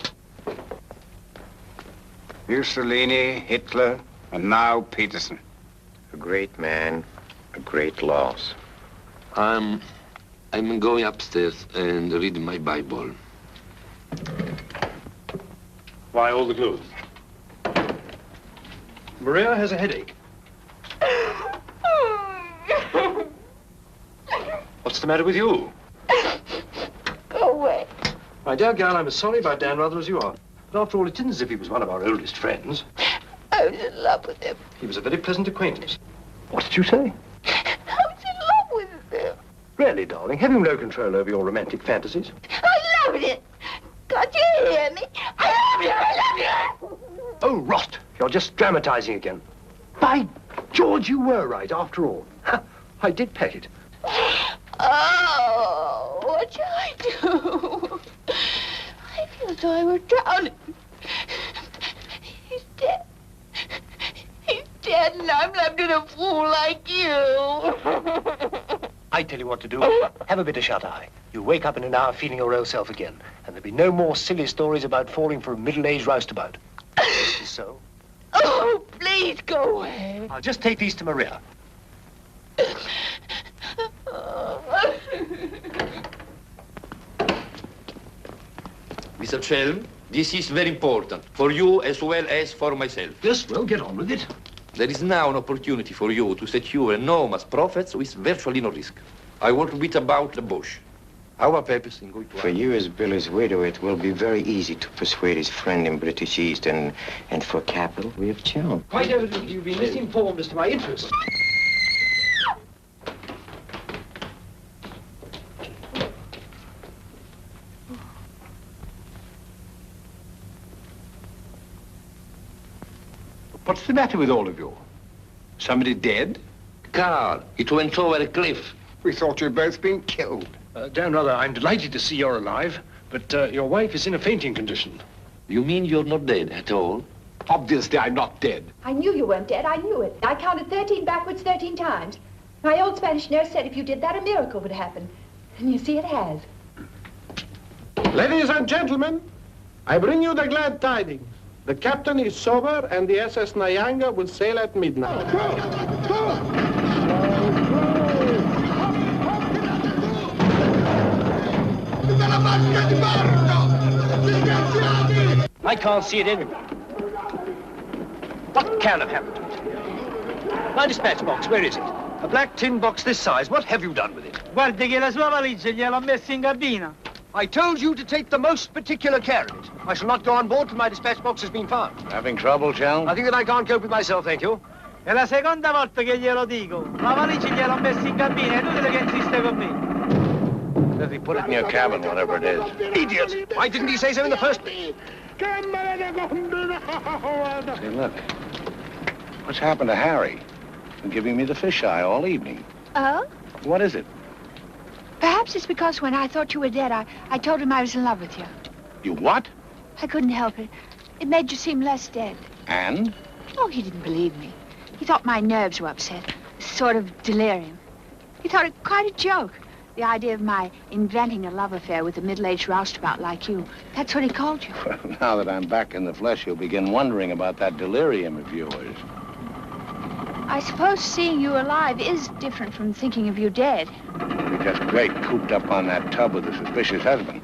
Mussolini, Hitler, and now Peterson. A great man, a great loss. I'm going upstairs and reading my Bible. Why all the gloom? Maria has a headache. What's the matter with you? Go away. My dear girl, I'm as sorry about Dannreuthers as you are. But after all, it isn't as if he was one of our oldest friends. I was in love with him. He was a very pleasant acquaintance. What did you say? I was in love with him. Really, darling, have you no control over your romantic fantasies? I loved it. Can't you hear me? I love you, I love you. Oh, rot. You're just dramatizing again. By George, you were right, after all. I did pet it. Oh, what shall I do? I feel as though I were drowning. He's dead. He's dead, and I'm left in a fool like you. I tell you what to do. Have a bit of shut-eye. You wake up in an hour feeling your real self again, and there'll be no more silly stories about falling for a middle-aged roustabout. This is so. Oh, please go away. I'll just take these to Maria. Mr. Chelms, this is very important, for you as well as for myself. Yes, well, get on with it. There is now an opportunity for you to secure enormous profits with virtually no risk. I want to beat about the bush. Our purpose in going to... For you as Billy's widow, it will be very easy to persuade his friend in British East, and for capital, we have Chelms. Quite evidently, you've been misinformed as to my interests. What's the matter with all of you? Somebody dead? Car, it went over a cliff. We thought you'd both been killed. Dannreuthers, I'm delighted to see you're alive, but your wife is in a fainting condition. You mean you're not dead at all? Obviously, I'm not dead. I knew you weren't dead. I knew it. I counted 13 backwards 13 times. My old Spanish nurse said if you did that, a miracle would happen. And you see, it has. Ladies and gentlemen, I bring you the glad tidings. The captain is sober, and the SS Nianga will sail at midnight. I can't see it anywhere. What can have happened to it? My dispatch box, where is it? A black tin box this size. What have you done with it? Guardi che la sua valigia gliel'ho messa in cabina. I told you to take the most particular care of it. I shall not go on board till my dispatch box has been found. Having trouble, Chelms? I think that I can't cope with myself, thank you. È la seconda volta che glielo dico. La valigia gliel'ho messa in cabina, è inutile che insiste con me. Let me put it in your cabin, whatever it is. Idiot! Why didn't he say so in the first place? See, look. What's happened to Harry? He's been giving me the fisheye all evening. Oh? What is it? Perhaps it's because when I thought you were dead, I told him I was in love with you. You what? I couldn't help it. It made you seem less dead. And? Oh, he didn't believe me. He thought my nerves were upset. Sort of delirium. He thought it quite a joke. The idea of my inventing a love affair with a middle-aged roustabout like you. That's what he called you. Well, now that I'm back in the flesh, you'll begin wondering about that delirium of yours. I suppose seeing you alive is different from thinking of you dead. You're just great cooped up on that tub with a suspicious husband.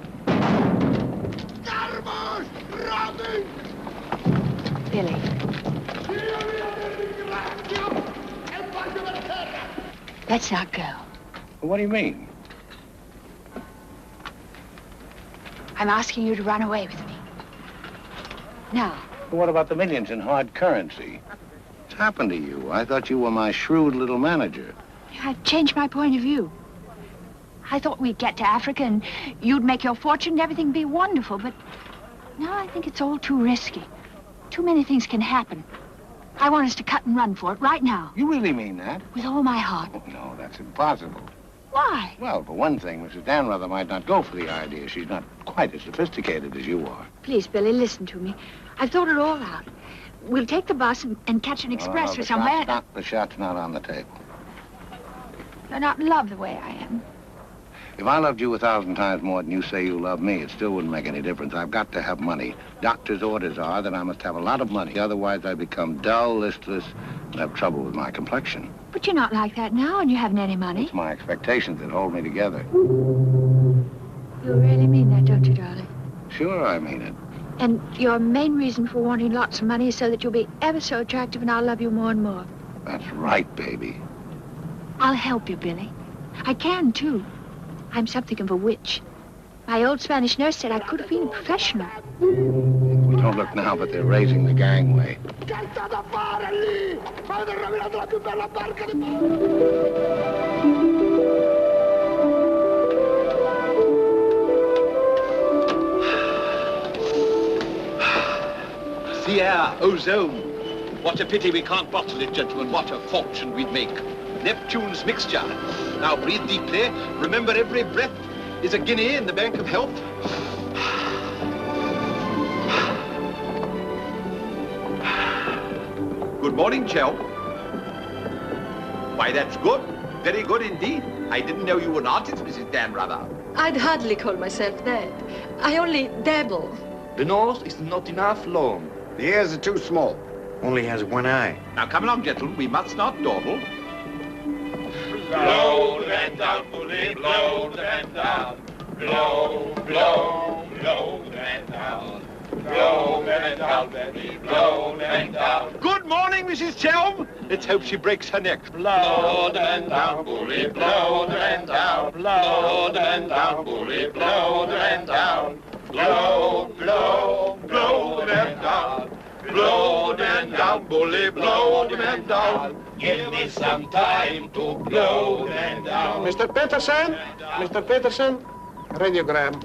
Billy. Let's not go. Well, what do you mean? I'm asking you to run away with me. Now. Well, what about the millions in hard currency? What's happened to you? I thought you were my shrewd little manager. I've changed my point of view. I thought we'd get to Africa and you'd make your fortune and everything be wonderful, but now I think it's all too risky. Too many things can happen. I want us to cut and run for it right now. You really mean that? With all my heart. Oh, no, that's impossible. Why? Well, for one thing, Mrs. Dannreuthers might not go for the idea. She's not quite as sophisticated as you are. Please, Billy, listen to me. I've thought it all out. We'll take the bus and catch an express for somewhere. The shot's not on the table. You're not in love the way I am. If I loved you 1,000 times more than you say you love me, it still wouldn't make any difference. I've got to have money. Doctor's orders are that I must have a lot of money. Otherwise, I become dull, listless, and have trouble with my complexion. But you're not like that now, and you haven't any money. It's my expectations that hold me together. You really mean that, don't you, darling? Sure, I mean it. And your main reason for wanting lots of money is so that you'll be ever so attractive and I'll love you more and more. That's right, baby. I'll help you, Billy. I can, too. I'm something of a witch. My old Spanish nurse said I could have been a professional. Well, don't look now, but they're raising the gangway. The air, ozone. What a pity we can't bottle it, gentlemen. What a fortune we'd make. Neptune's mixture. Now breathe deeply. Remember, every breath is a guinea in the bank of health. Good morning, Chelms. Why, that's good. Very good indeed. I didn't know you were an artist, Mrs. Dannreuthers. I'd hardly call myself that. I only dabble. The nose is not enough long. The ears are too small. Only has one eye. Now, come along, gentlemen. We must not dawdle. Blow the man down, bully, blow the man down. Blow, blow, blow the man down. Blow the man down, baby, blow the man down. Good morning, Mrs. Chelms. Let's hope she breaks her neck. Blow the man down, bully, blow the man down. Blow the man down, bully, blow the man down. Blow, blow, blow the man down. Blow the man down, bully, blow the man down. Give me some time to blow the man down. Mr. Peterson? Mr. Peterson? Radiogram.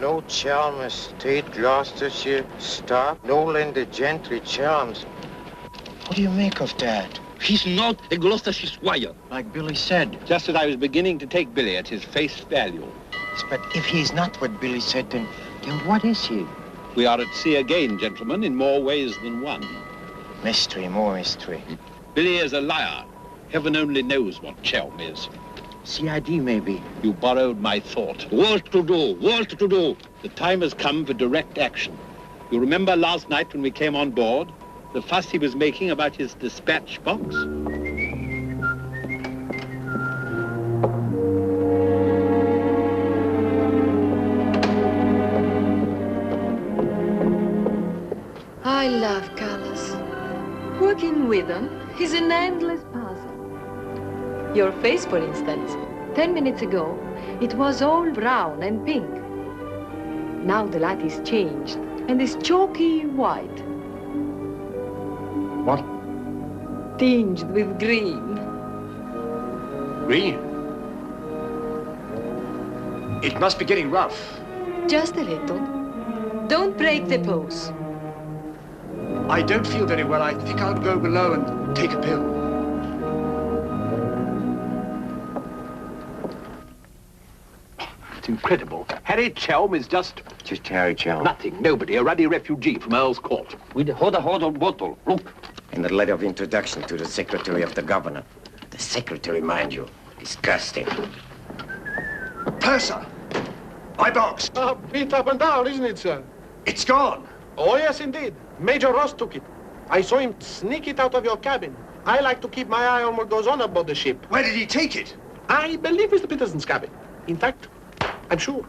No Chelms Estate, Gloucestershire, stop. No Lender Gentry, Chelms. What do you make of that? He's not a Gloucestershire squire. Like Billy said. Just as I was beginning to take Billy at his face value. But if he's not what Billy said, then what is he? We are at sea again, gentlemen, in more ways than one. Mystery, more mystery. Billy is a liar. Heaven only knows what Chelms is. CID, maybe. You borrowed my thought. What to do? What to do? The time has come for direct action. You remember last night when we came on board? The fuss he was making about his dispatch box? Working with them is an endless puzzle. Your face, for instance. 10 minutes ago, it was all brown and pink. Now the light is changed and is chalky white. What? Tinged with green. Green? It must be getting rough. Just a little. Don't break the pose. I don't feel very well. I think I'll go below and take a pill. It's incredible. Harry Chelm is just Harry Chelm. nothing, nobody, a ruddy refugee from Earl's Court. With a hot bottle. Look. And the letter of introduction to the secretary of the governor. The secretary, mind you. Disgusting. Purser! My box! Beat up and down, isn't it, sir? It's gone! Oh, yes, indeed. Major Ross took it. I saw him sneak it out of your cabin. I like to keep my eye on what goes on aboard the ship. Where did he take it? I believe it's the Peterson's cabin. In fact, I'm sure.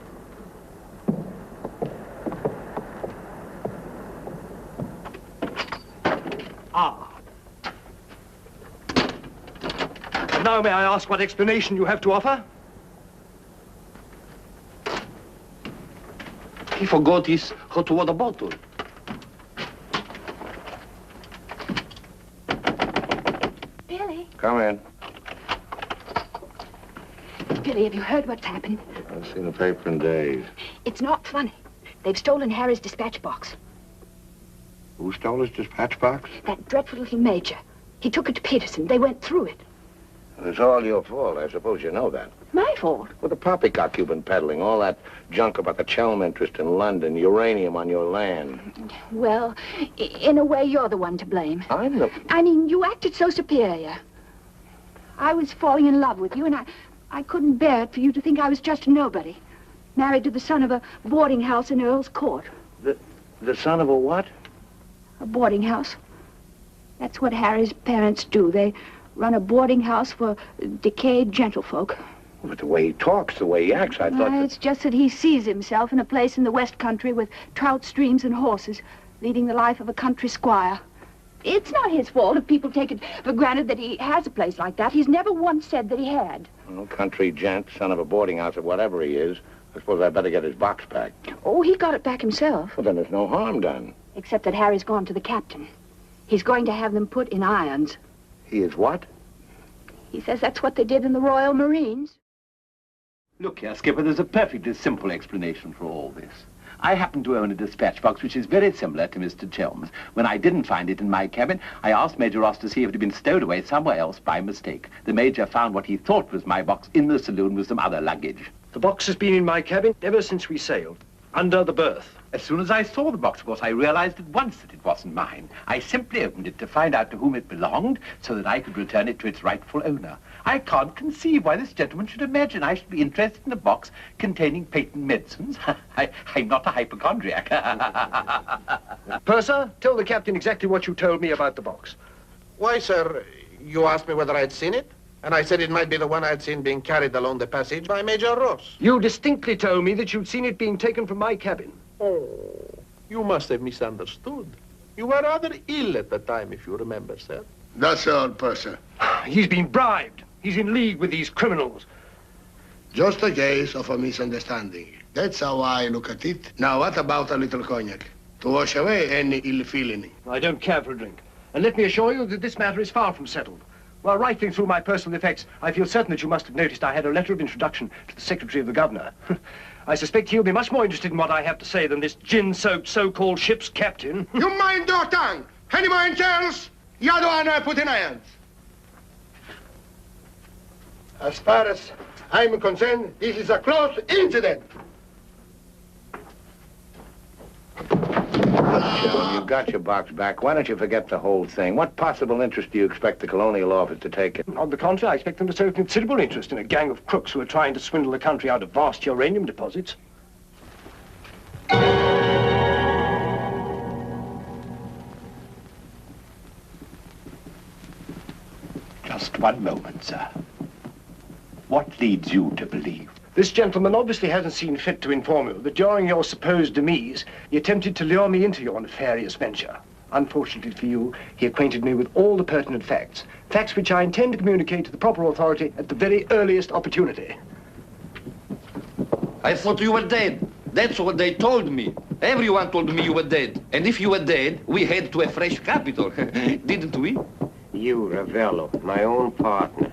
Ah. And now may I ask what explanation you have to offer? He forgot his hot water bottle. Billy? Come in. Billy, have you heard what's happened? I've seen the paper in days. It's not funny. They've stolen Harry's dispatch box. Who stole his dispatch box? That dreadful little major. He took it to Peterson. They went through it. It's all your fault. I suppose you know that. My fault? Well, the poppycock you've been peddling, all that junk about the Chelm interest in London, uranium on your land. Well, in a way, you're the one to blame. I'm the... I mean, you acted so superior. I was falling in love with you, and I couldn't bear it for you to think I was just a nobody. Married to the son of a boarding house in Earl's Court. The son of a what? A boarding house. That's what Harry's parents do. They run a boarding house for decayed gentlefolk. But the way he talks, the way he acts, I thought... It's just that he sees himself in a place in the West Country with trout streams and horses, leading the life of a country squire. It's not his fault if people take it for granted that he has a place like that. He's never once said that he had. Well, country gent, son of a boarding house or whatever he is. I suppose I'd better get his box back. Oh, he got it back himself. Well, then there's no harm done. Except that Harry's gone to the captain. He's going to have them put in irons. He is what? He says that's what they did in the Royal Marines. Look here, Skipper, there's a perfectly simple explanation for all this. I happen to own a dispatch box which is very similar to Mr. Chelm's. When I didn't find it in my cabin, I asked Major Ross to see if it had been stowed away somewhere else by mistake. The Major found what he thought was my box in the saloon with some other luggage. The box has been in my cabin ever since we sailed, under the berth. As soon as I saw the box, of course, I realized at once that it wasn't mine. I simply opened it to find out to whom it belonged so that I could return it to its rightful owner. I can't conceive why this gentleman should imagine I should be interested in a box containing patent medicines. I'm not a hypochondriac. Purser, tell the captain exactly what you told me about the box. Why, sir, you asked me whether I'd seen it, and I said it might be the one I'd seen being carried along the passage by Major Ross. You distinctly told me that you'd seen it being taken from my cabin. Oh, you must have misunderstood. You were rather ill at the time, if you remember, sir. That's all, Purser. He's been bribed. He's in league with these criminals. Just a case of a misunderstanding. That's how I look at it. Now, what about a little cognac? To wash away any ill feeling. I don't care for a drink. And let me assure you that this matter is far from settled. While rifling through my personal effects, I feel certain that you must have noticed I had a letter of introduction to the Secretary of the Governor. I suspect he'll be much more interested in what I have to say than this gin-soaked so-called ship's captain. You mind your tongue! Any more in Chelms? You're the one I put in irons. As far as I'm concerned, this is a close incident. Shelm, you got your box back. Why don't you forget the whole thing? What possible interest do you expect the Colonial Office to take in? On the contrary, I expect them to show considerable interest in a gang of crooks who are trying to swindle the country out of vast uranium deposits. Just one moment, sir. What leads you to believe? This gentleman obviously hasn't seen fit to inform you that during your supposed demise, he attempted to lure me into your nefarious venture. Unfortunately for you, he acquainted me with all the pertinent facts. Facts which I intend to communicate to the proper authority at the very earliest opportunity. I thought you were dead. That's what they told me. Everyone told me you were dead. And if you were dead, we head to a fresh capital. Didn't we? You, Ravello, my own partner,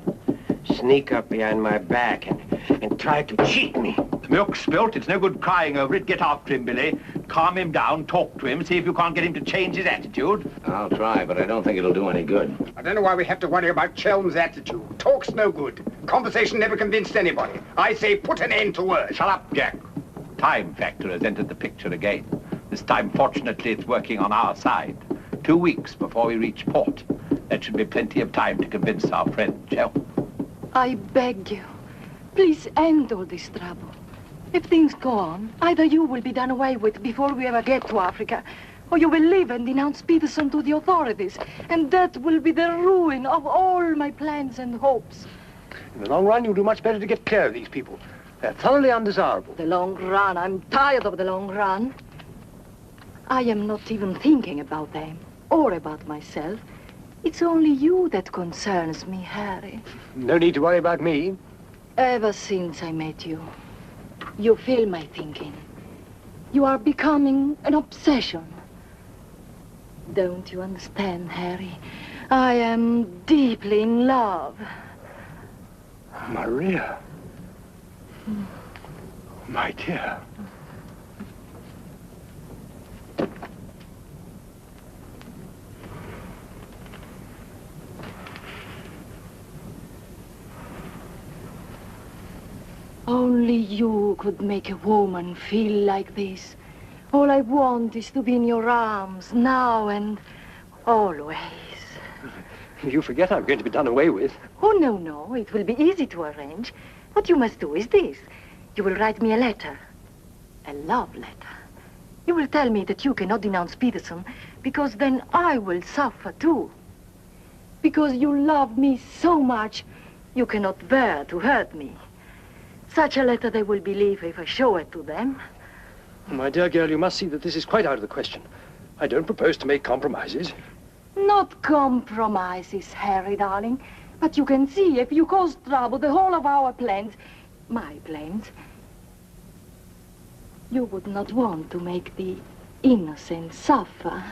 sneak up behind my back and try to cheat me. The milk's spilt. It's no good crying over it. Get after him, Billy. Calm him down, talk to him, see if you can't get him to change his attitude. I'll try, but I don't think it'll do any good. I don't know why we have to worry about Chelms' attitude. Talk's no good. Conversation never convinced anybody. I say put an end to words. Shut up, Jack. Time factor has entered the picture again. This time, fortunately, it's working on our side. 2 weeks before we reach port. That should be plenty of time to convince our friend Chelms. I beg you, please end all this trouble. If things go on, either you will be done away with before we ever get to Africa, or you will leave and denounce Peterson to the authorities, and that will be the ruin of all my plans and hopes. In the long run, you'll do much better to get clear of these people. They're thoroughly undesirable. The long run. I'm tired of the long run. I am not even thinking about them or about myself. It's only you that concerns me, Harry. No need to worry about me. Ever since I met you, you fill my thinking. You are becoming an obsession. Don't you understand, Harry? I am deeply in love. Maria. My dear. Only you could make a woman feel like this. All I want is to be in your arms, now and always. You forget I'm going to be done away with. Oh, no, no. It will be easy to arrange. What you must do is this. You will write me a letter. A love letter. You will tell me that you cannot denounce Peterson, because then I will suffer too. Because you love me so much, you cannot bear to hurt me. Such a letter they will believe if I show it to them. My dear girl, you must see that this is quite out of the question. I don't propose to make compromises. Not compromises, Harry, darling. But you can see, if you cause trouble, the whole of our plans, my plans, you would not want to make the innocent suffer.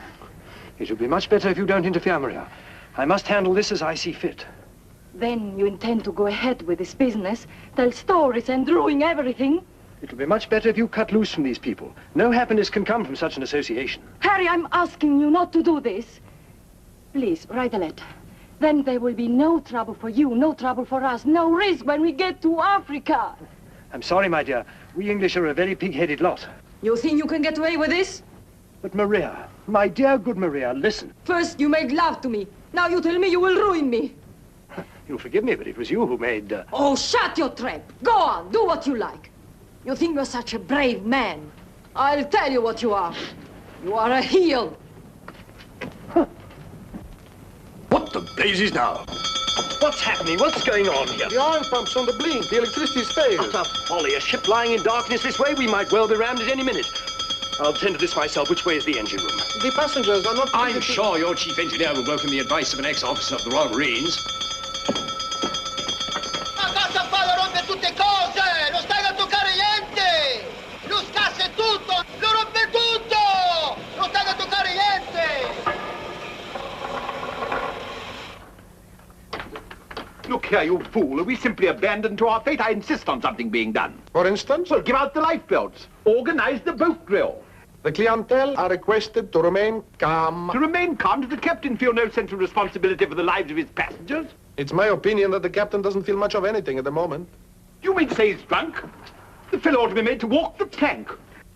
It would be much better if you don't interfere, Maria. I must handle this as I see fit. Then you intend to go ahead with this business, tell stories and ruin everything? It would be much better if you cut loose from these people. No happiness can come from such an association. Harry, I'm asking you not to do this. Please, write a letter. Then there will be no trouble for you, no trouble for us, no risk when we get to Africa. I'm sorry, my dear. We English are a very pig-headed lot. You think you can get away with this? But Maria, my dear good Maria, listen. First you made love to me. Now you tell me you will ruin me. You'll forgive me, but it was you who made... Oh, shut your trap. Go on, do what you like. You think you're such a brave man. I'll tell you what you are. You are a heel. What the blazes now? What's happening? What's going on here? The oil pump's on the blink. The electricity's failed. Utter folly. A ship lying in darkness this way, we might well be rammed at any minute. I'll tend to this myself. Which way is the engine room? The passengers are not... I'm sure your chief engineer will welcome the advice of an ex-officer of the Royal Marines. Ma cosa fa? Lo rompe tutte cose! Non stai a toccare niente! Lo scassa tutto! Lo rompe tutto! Non stai a toccare niente! Look here, you fool. Are we simply abandoned to our fate? I insist on something being done. For instance? Well, give out the lifebelts. Organize the boat drill. The clientele are requested to remain calm. To remain calm? Does the captain feel no sense of responsibility for the lives of his passengers? It's my opinion that the captain doesn't feel much of anything at the moment. You mean to say he's drunk? The fellow ought to be made to walk the plank.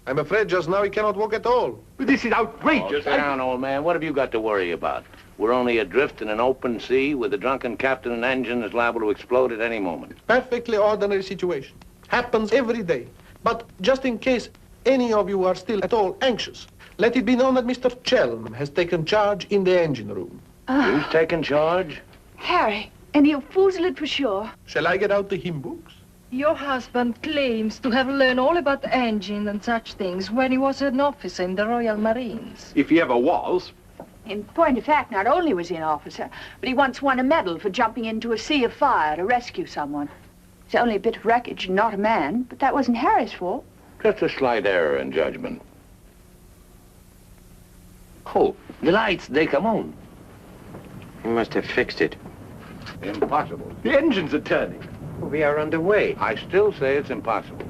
I'm afraid just now he cannot walk at all. But this is outrageous. Oh, sit down, old man. What have you got to worry about? We're only adrift in an open sea with a drunken captain and engine that's liable to explode at any moment. Perfectly ordinary situation. Happens every day. But just in case any of you are still at all anxious, let it be known that Mr. Chelms has taken charge in the engine room. Who's taken charge? Harry, and you foozle it for sure. Shall I get out the hymn books? Your husband claims to have learned all about engines and such things when he was an officer in the Royal Marines. If he ever was. In point of fact, not only was he an officer, but he once won a medal for jumping into a sea of fire to rescue someone. It's only a bit of wreckage, not a man, but that wasn't Harry's fault. Just a slight error in judgment. Oh, the lights, they come on. You must have fixed it. Impossible. The engines are turning. We are underway. I still say it's impossible.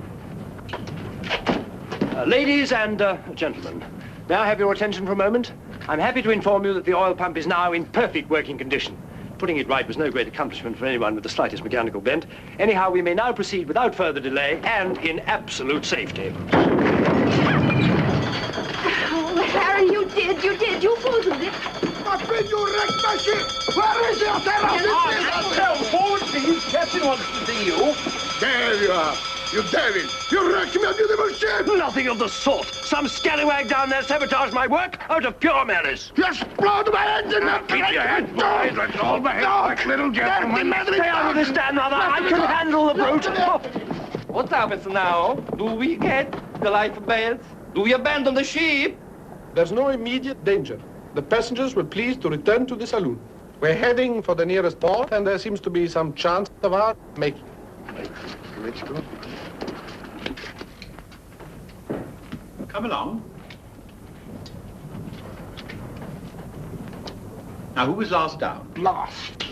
Ladies and gentlemen, may I have your attention for a moment? I'm happy to inform you that the oil pump is now in perfect working condition. Putting it right was no great accomplishment for anyone with the slightest mechanical bent. Anyhow, we may now proceed without further delay and in absolute safety. Oh, Harry, you did. You fooled it. But when you wrecked my ship, where is your terror? Forward, please. Captain wants to see you. There you are. You devil! You wrecked my beautiful ship! Nothing of the sort. Some scallywag down there sabotaged my work out of pure malice. You explode my engine! Keep your hands boys. Let's all behave like little gentlemen. Stay out of this, Dannreuthers. I can handle the brute. What happens now? Do we get the life belts? Do we abandon the ship? There's no immediate danger. The passengers were pleased to return to the saloon. We're heading for the nearest port, and there seems to be some chance of our making it. Let's go. Come along. Now, who was last down? Last.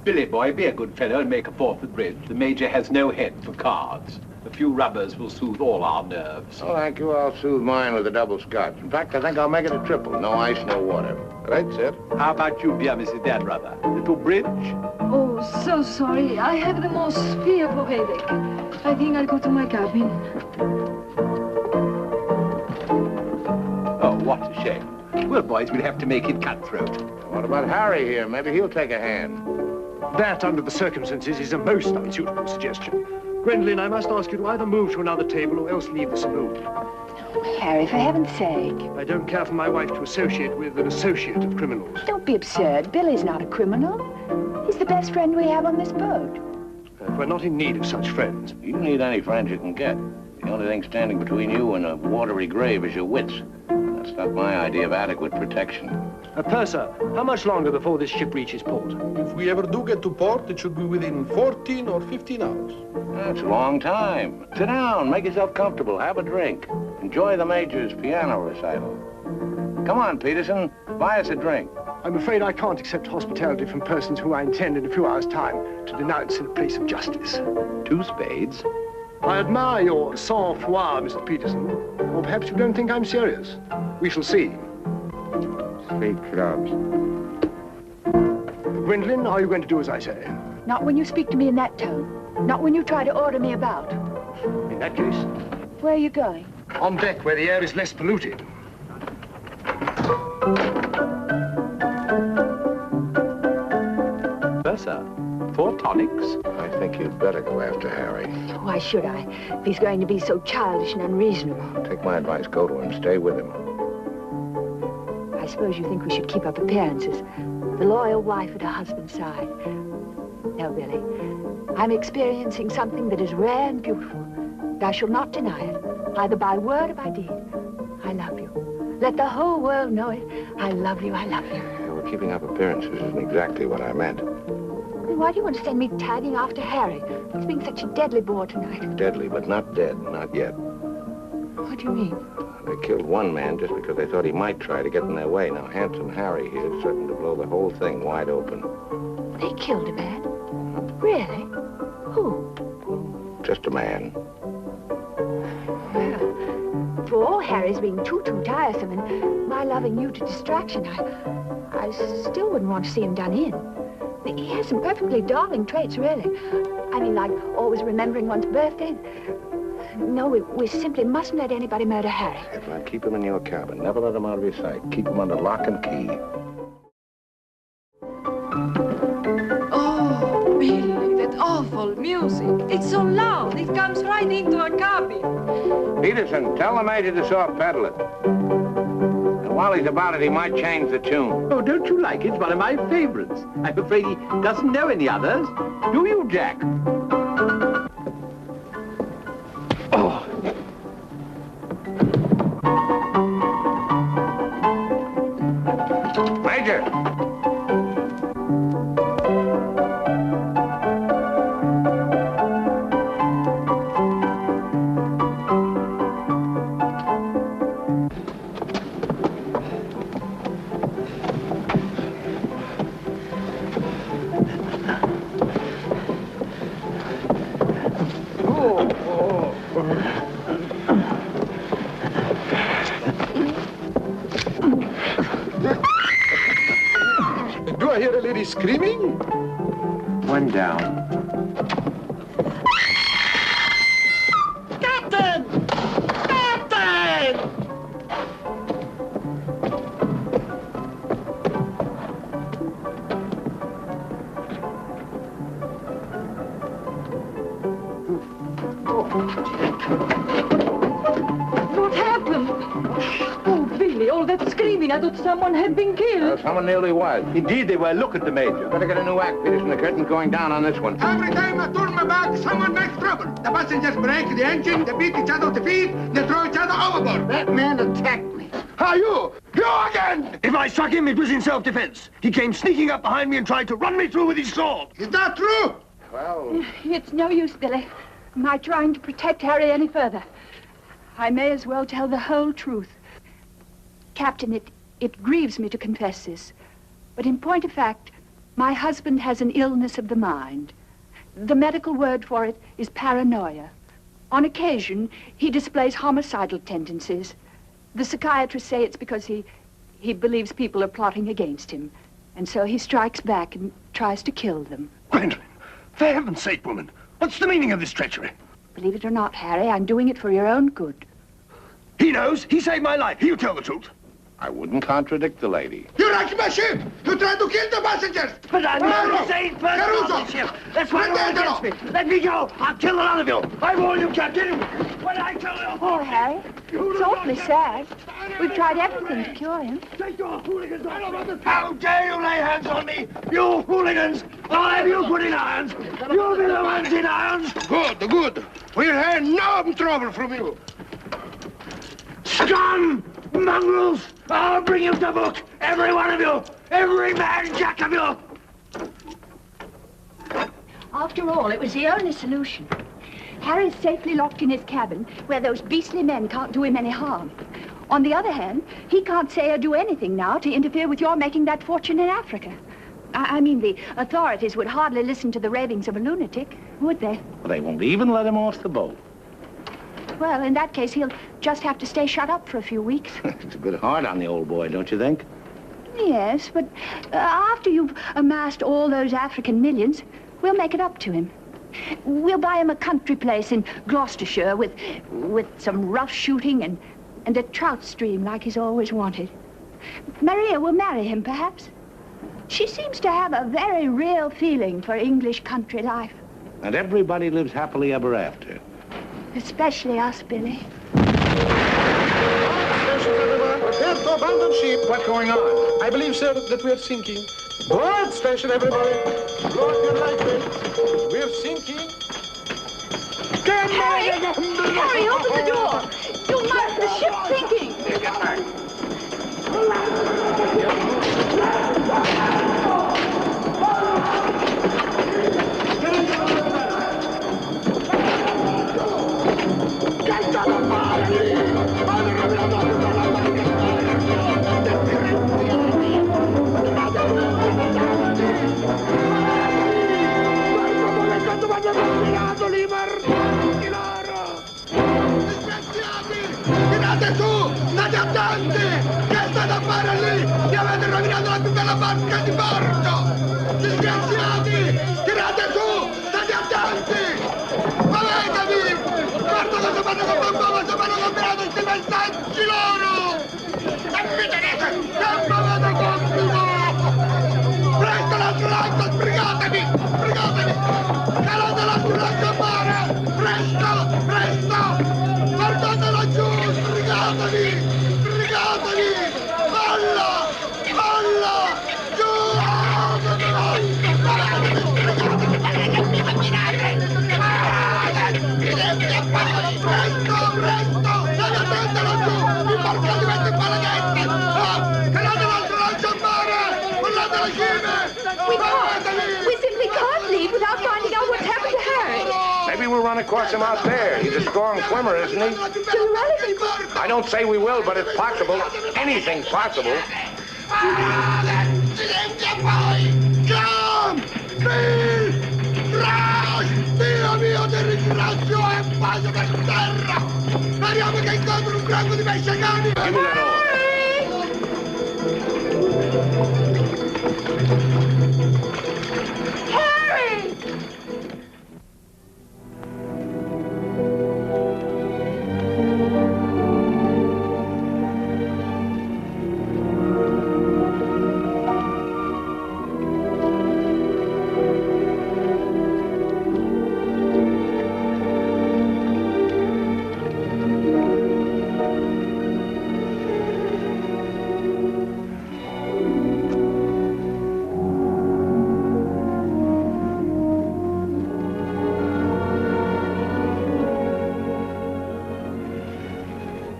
Billy boy, be a good fellow and make a fourth at bridge. The Major has no head for cards. A few rubbers will soothe all our nerves. Oh, thank you. I'll soothe mine with a double scotch. In fact, I think I'll make it a triple. No ice, no water. Right, sir. How about you, dear Mrs. Dannreuthers? Little bridge? Oh, so sorry. I have the most fearful headache. I think I'll go to my cabin. Oh, what a shame. Well, boys, we'll have to make it cutthroat. What about Harry here? Maybe he'll take a hand. That, under the circumstances, is a most unsuitable suggestion. Gwendolen, I must ask you to either move to another table or else leave the saloon. Harry, for heaven's sake. I don't care for my wife to associate with an associate of criminals. Don't be absurd. Billy's not a criminal. He's the best friend we have on this boat. We're not in need of such friends. You need any friends you can get. The only thing standing between you and a watery grave is your wits. That's not my idea of adequate protection. Purser, how much longer before this ship reaches port? If we ever do get to port, it should be within 14 or 15 hours. That's a long time. Sit down, make yourself comfortable, have a drink. Enjoy the Major's piano recital. Come on, Peterson, buy us a drink. I'm afraid I can't accept hospitality from persons who I intend in a few hours' time to denounce in a place of justice. 2 spades. I admire your sang-froid, Mr. Peterson. Or perhaps you don't think I'm serious. We shall see. Speak clubs. Gwendolen, are you going to do as I say? Not when you speak to me in that tone. Not when you try to order me about. In that case? Where are you going? On deck, where the air is less polluted. Purser, 4 tonics? I think you'd better go after Harry. Why should I? If he's going to be so childish and unreasonable. Take my advice, go to him, stay with him. I suppose you think we should keep up appearances. The loyal wife at her husband's side. No, Billy. I'm experiencing something that is rare and beautiful. And I shall not deny it, either by word or by deed. I love you. Let the whole world know it. I love you, I love you. Yeah, well, keeping up appearances isn't exactly what I meant. Then why do you want to send me tagging after Harry? He's being such a deadly bore tonight. Deadly, but not dead, not yet. What do you mean? They killed one man just because they thought he might try to get in their way. Now, handsome Harry here is certain to blow the whole thing wide open. They killed a man? Really? Who? Just a man. Well, for all Harry's being too tiresome and my loving you to distraction, I still wouldn't want to see him done in. He has some perfectly darling traits, really. I mean, like always remembering one's birthday. No, we simply mustn't let anybody murder Harry. If I keep him in your cabin, never let him out of your sight. Keep him under lock and key. Oh, Billy, that awful music. It's so loud. It comes right into our cabin. Peterson, tell the Major to soft pedal it. And while he's about it, he might change the tune. Oh, don't you like it? It's one of my favorites. I'm afraid he doesn't know any others. Do you, Jack? Oh. Do I hear a lady screaming? One down. Captain! Captain! What happened? Oh, Billy, all that screaming. I thought someone had been killed. Someone nearly was. Indeed they were. Look at the Major. Better get a new act, Peterson. The curtain's going down on this one. Every time I turn my back, someone makes trouble. The passengers break the engine, they beat each other with the feet, they throw each other overboard. That man attacked me. Are you? You again! If I struck him, it was in self-defense. He came sneaking up behind me and tried to run me through with his sword. Is that true? Well... It's no use, Billy. My trying to protect Harry any further. I may as well tell the whole truth. Captain, it grieves me to confess this, but in point of fact, my husband has an illness of the mind. The medical word for it is paranoia. On occasion, he displays homicidal tendencies. The psychiatrists say it's because he believes people are plotting against him, and so he strikes back and tries to kill them. Gwendolyn, for heaven's sake, woman, what's the meaning of this treachery? Believe it or not, Harry, I'm doing it for your own good. He knows. He saved my life. He'll tell the truth. I wouldn't contradict the lady. You wrecked my ship! You tried to kill the passengers! But I'm not a sane person on this ship. That's why you're against me. Let me go. I'll kill a lot of you. I warn you, Captain. When I kill you... Poor Harry. It's awfully sad. We've tried everything to cure him. Take your hooligans off. How dare you lay hands on me? You hooligans! I'll have you put in irons. You'll be the ones in irons. Good, good. We'll have no trouble from you. Scum! Mongrels! I'll bring you to book! Every one of you! Every man jack of you! After all, it was the only solution. Harry's safely locked in his cabin, where those beastly men can't do him any harm. On the other hand, he can't say or do anything now to interfere with your making that fortune in Africa. I mean, the authorities would hardly listen to the ravings of a lunatic, would they? Well, they won't even let him off the boat. Well, in that case, he'll just have to stay shut up for a few weeks. It's a bit hard on the old boy, don't you think? Yes, but after you've amassed all those African millions, we'll make it up to him. We'll buy him a country place in Gloucestershire with some rough shooting and a trout stream like he's always wanted. Maria will marry him, perhaps. She seems to have a very real feeling for English country life. And everybody lives happily ever after. Especially us, Billy. Prepare to abandon ship. What's going on? I believe, sir, that we are sinking. Board station, everybody. Blow up your lifeboats. We're sinking. Harry! Harry, open the door! You must! The ship's sinking! Tirate su! State attenti! Che state a fare lì? Mi avete rovinato la più bella barca di porto! Disgraziati! Tirate su! State attenti! Muovetevi! Guarda cosa fanno con Bambò, cosa fanno con Grado, questi messaggi loro! E mi tenete! Che muovete compito! Presto l'altro lato, sbrigatevi! Sbrigatevi! Calate l'altro lato a mare! Presto! Presto! Guardatelo giù! Sbrigatevi! Sbrigatevi! Alla! Alla! Giù! Presto! Presto! State attentelo giù! Il porco diventa maledette! Calate l'altro lancio a mare! Guardate le cime! We simply can't leave without finding out what's happened to Harry. Maybe we'll run across him out there. He's a strong swimmer, isn't he? Do you really think... I don't say we will, but it's possible. Anything's possible. Silenzio poi! Jump! Bill! Crash! Dio mio, ringrazio e bacio per terra! Speriamo che incontri un branco di pesce cani! Harry!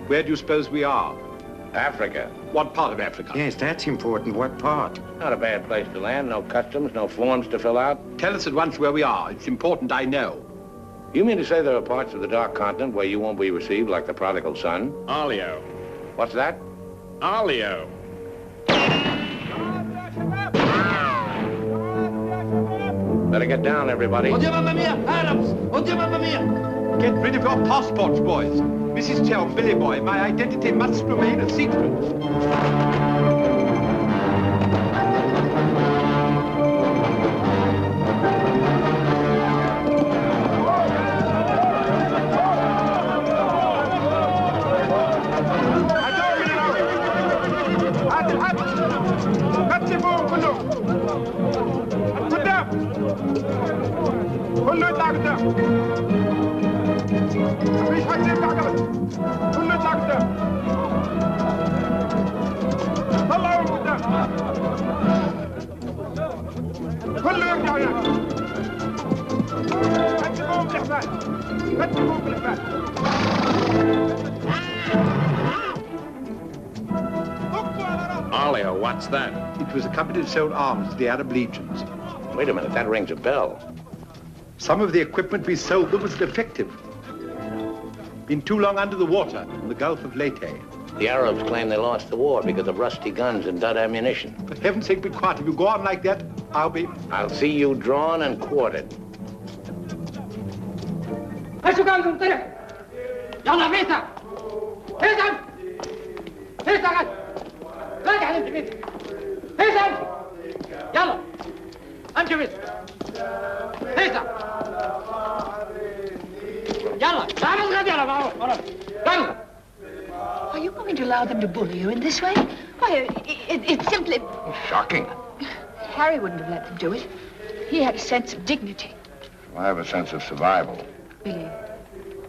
Where do you suppose we are? Africa. What part of Africa? Yes, that's important. What part? Not a bad place to land. No customs, no forms to fill out. Tell us at once where we are. It's important I know. You mean to say there are parts of the Dark Continent where you won't be received like the prodigal son? Alio. What's that? Alio. Better get down, everybody. Oddio, mamma mia! Arabs! Oddio, mamma mia! Get rid of your passports, boys. Mrs. Chelms, Billy boy, my identity must remain a secret. Alio, what's that? It was a company that sold arms to the Arab legions. Wait a minute, that rings a bell. Some of the equipment we sold them was defective. Been too long under the water in the Gulf of Leyte. The Arabs claim they lost the war because of rusty guns and dud ammunition. For heaven's sake, be quiet. If you go on like that, I'll see you drawn and quartered. أشوفكم طلع يلا فيسا فيسا فيسا قد لا تحلم فيسا فيسا يلا امشي فيسا فيسا يلا تعال الغد يلا Are you going to allow them to bully you in this way? Why, it's simply... Shocking. Harry wouldn't have let them do it. He had a sense of dignity. I have a sense of survival. Billy,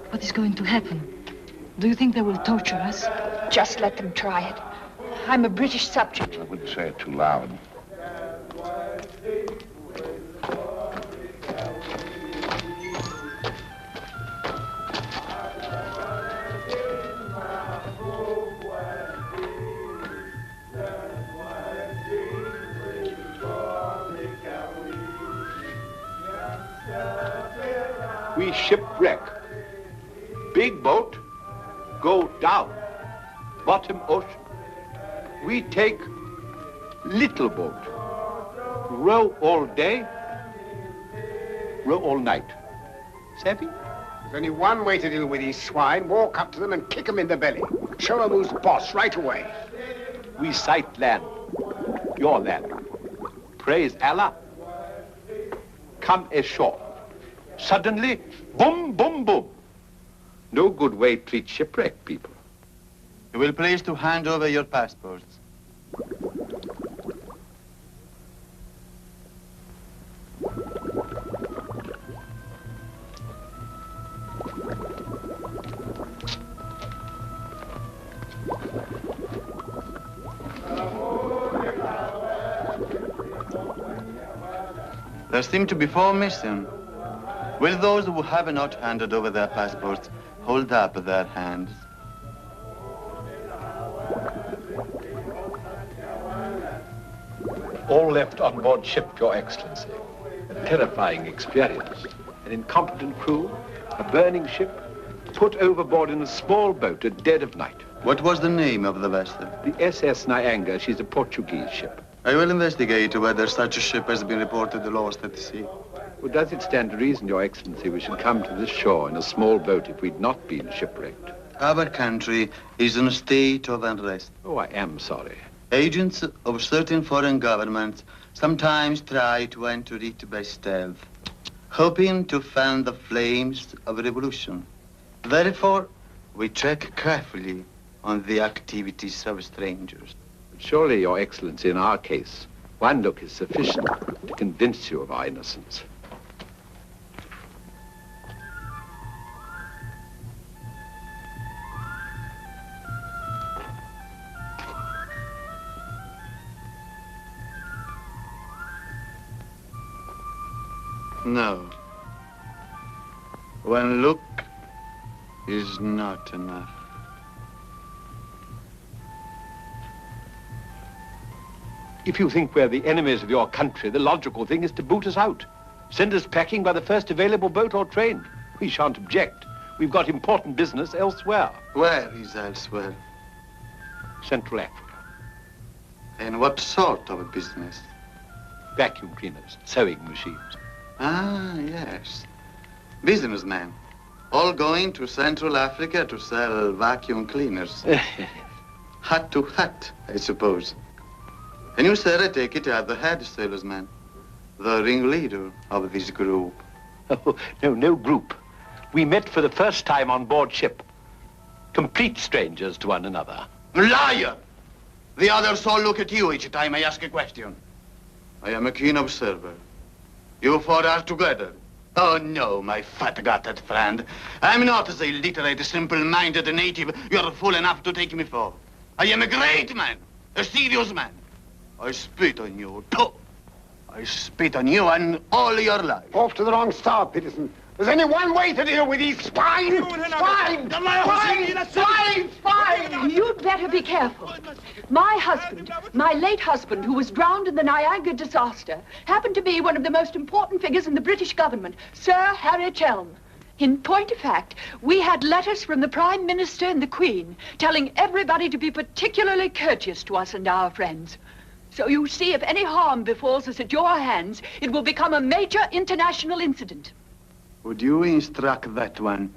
what is going to happen? Do you think they will torture us? Just let them try it. I'm a British subject. I wouldn't say it too loud. We shipwreck. Big boat, go down. Bottom ocean. We take little boat. Row all day, row all night. Savvy? There's only one way to deal with these swine. Walk up to them and kick them in the belly. Show them who's boss right away. We sight land. Your land. Praise Allah. Come ashore. Suddenly, boom, boom, boom. No good way to treat shipwrecked people. You will please to hand over your passports. There seem to be 4 missing. Will those who have not handed over their passports hold up their hands? All left on board ship, Your Excellency. A terrifying experience. An incompetent crew, a burning ship, put overboard in a small boat at dead of night. What was the name of the vessel? The SS Nianga. She's a Portuguese ship. I will investigate whether such a ship has been reported lost at sea. Well, does it stand to reason, Your Excellency, we should come to this shore in a small boat if we'd not been shipwrecked? Our country is in a state of unrest. Oh, I am sorry. Agents of certain foreign governments sometimes try to enter it by stealth, hoping to fan the flames of revolution. Therefore, we check carefully on the activities of strangers. But surely, Your Excellency, in our case, one look is sufficient to convince you of our innocence. No. One look is not enough. If you think we're the enemies of your country, the logical thing is to boot us out. Send us packing by the first available boat or train. We shan't object. We've got important business elsewhere. Where is elsewhere? Central Africa. And what sort of a business? Vacuum cleaners, sewing machines. Ah, yes. Businessmen. All going to Central Africa to sell vacuum cleaners. Hut to hut, I suppose. And you, sir, I take it, are the head salesman, the ringleader of this group. Oh, no group. We met for the first time on board ship. Complete strangers to one another. Liar! The others all look at you each time I ask a question. I am a keen observer. You four are together. Oh, no, my fat-gutted friend. I'm not the illiterate, simple-minded native you're fool enough to take me for. I am a great man, a serious man. I spit on you, too. I spit on you and all your life. Off to the wrong star, Peterson. There's only one way to deal with these swine! Swine! Swine! You'd better be careful. My husband, my late husband, who was drowned in the Nianga disaster, happened to be one of the most important figures in the British government, Sir Harry Chelms. In point of fact, we had letters from the Prime Minister and the Queen telling everybody to be particularly courteous to us and our friends. So you see, if any harm befalls us at your hands, it will become a major international incident. Would you instruct that one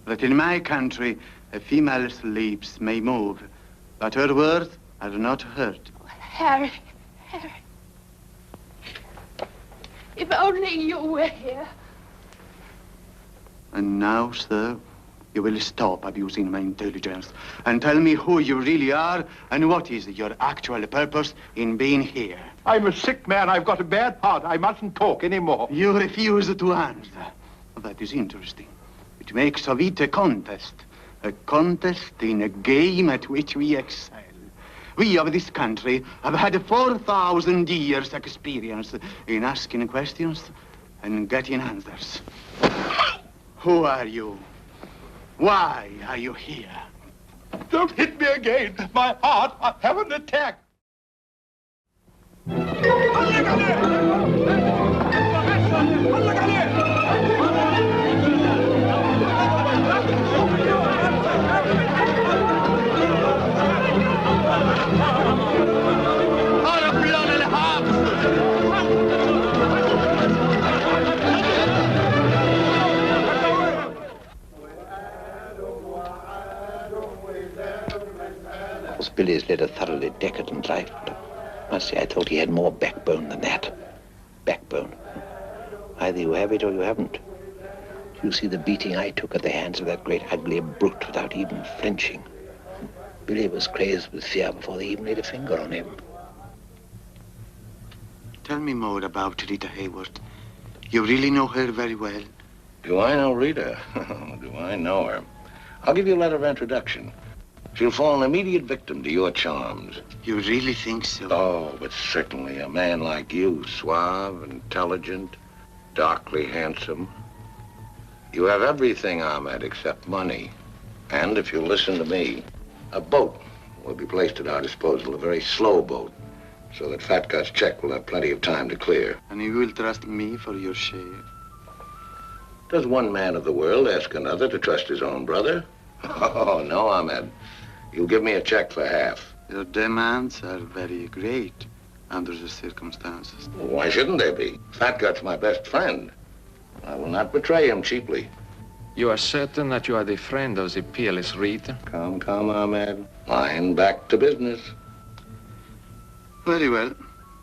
that in my country a female's lips may move, but her words are not heard? Harry. If only you were here. And now, sir, you will stop abusing my intelligence and tell me who you really are and what is your actual purpose in being here. I'm a sick man. I've got a bad heart. I mustn't talk anymore. You refuse to answer. That is interesting. It makes of it a contest in a game at which we excel. We of this country have had 4,000 years' experience in asking questions and getting answers. Who are you? Why are you here? Don't hit me again. My heart, I have an attack. Billy's led a thoroughly decadent life, but I must say I thought he had more backbone than that. Backbone. Either you have it or you haven't. You see the beating I took at the hands of that great ugly brute without even flinching. Billy was crazed with fear before they even laid a finger on him. Tell me more about Rita Hayworth. You really know her very well? Do I know Rita? Do I know her? I'll give you a letter of introduction. She'll fall an immediate victim to your charms. You really think so? Oh, but certainly a man like you, suave, intelligent, darkly handsome. You have everything, Ahmed, except money. And if you'll listen to me, a boat will be placed at our disposal, a very slow boat, so that Fat Gut's check will have plenty of time to clear. And you will trust me for your share? Does one man of the world ask another to trust his own brother? Oh, no, Ahmed. You'll give me a check for half. Your demands are very great under the circumstances. Why shouldn't they be? Fat Gut's my best friend. I will not betray him cheaply. You are certain that you are the friend of the peerless Reed? Come, Ahmed. Mine, back to business. Very well.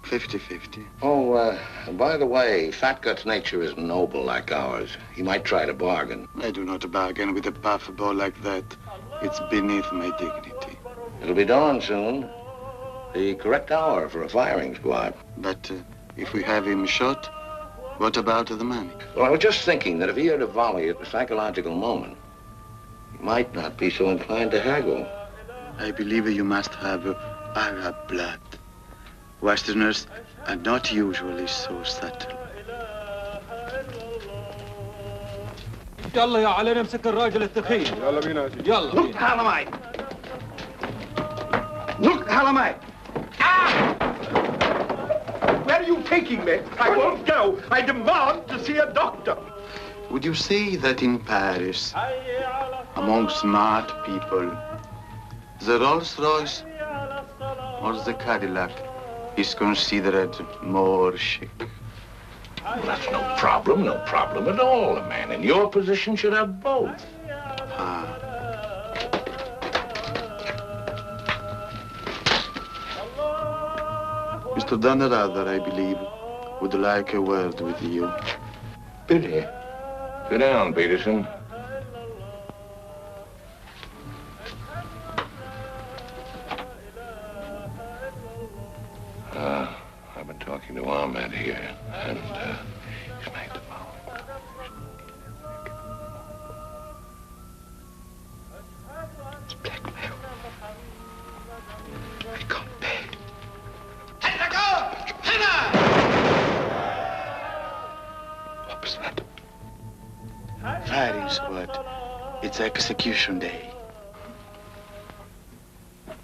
50-50. Oh, by the way, Fat Gut's nature is noble like ours. He might try to bargain. I do not bargain with a puffball like that. It's beneath my dignity. It'll be dawn soon. The correct hour for a firing squad. But if we have him shot, what about the money? Well, I was just thinking that if he had a volley at the psychological moment, he might not be so inclined to haggle. I believe you must have Arab blood. Westerners are not usually so subtle. يلا يا علي نمسك الراجل الثخين. يلا بينا يلا. Look, Halamai. Look, Halamai. Ah! Where are you taking me? I won't go. I demand to see a doctor. Would you say that in Paris, among smart people, the Rolls-Royce or the Cadillac is considered more chic? Well, that's no problem at all. A man in your position should have both. Mr. Dannreuthers, I believe, would like a word with you. Billy, sit down, Peterson. I've been talking to Ahmed here, and he's made the following. It's blackmail. I can't pay. What was that? Firing squad. It's execution day.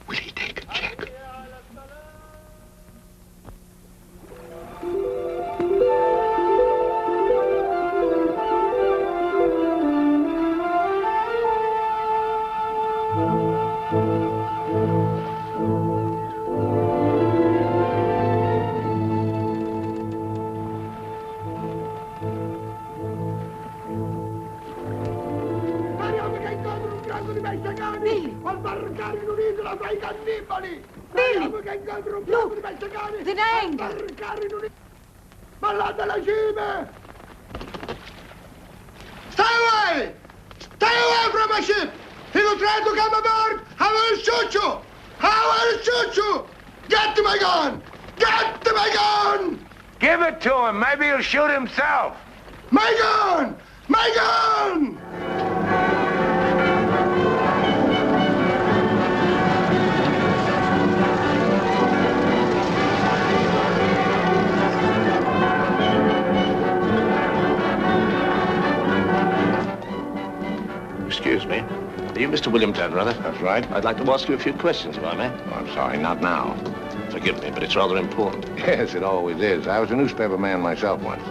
Will he take a check? Look! The Nianga! Ballate la cime! Stay away! Stay away from my ship! If you try to come aboard, I will shoot you! I will shoot you! Get my gun! Get my gun! Give it to him. Maybe he'll shoot himself. My gun! My gun! Excuse me. Are you Mr. William Dannreuthers? That's right. I'd like to ask you a few questions, if I may. Oh, I'm sorry, not now. Forgive me, but it's rather important. Yes, it always is. I was a newspaper man myself once.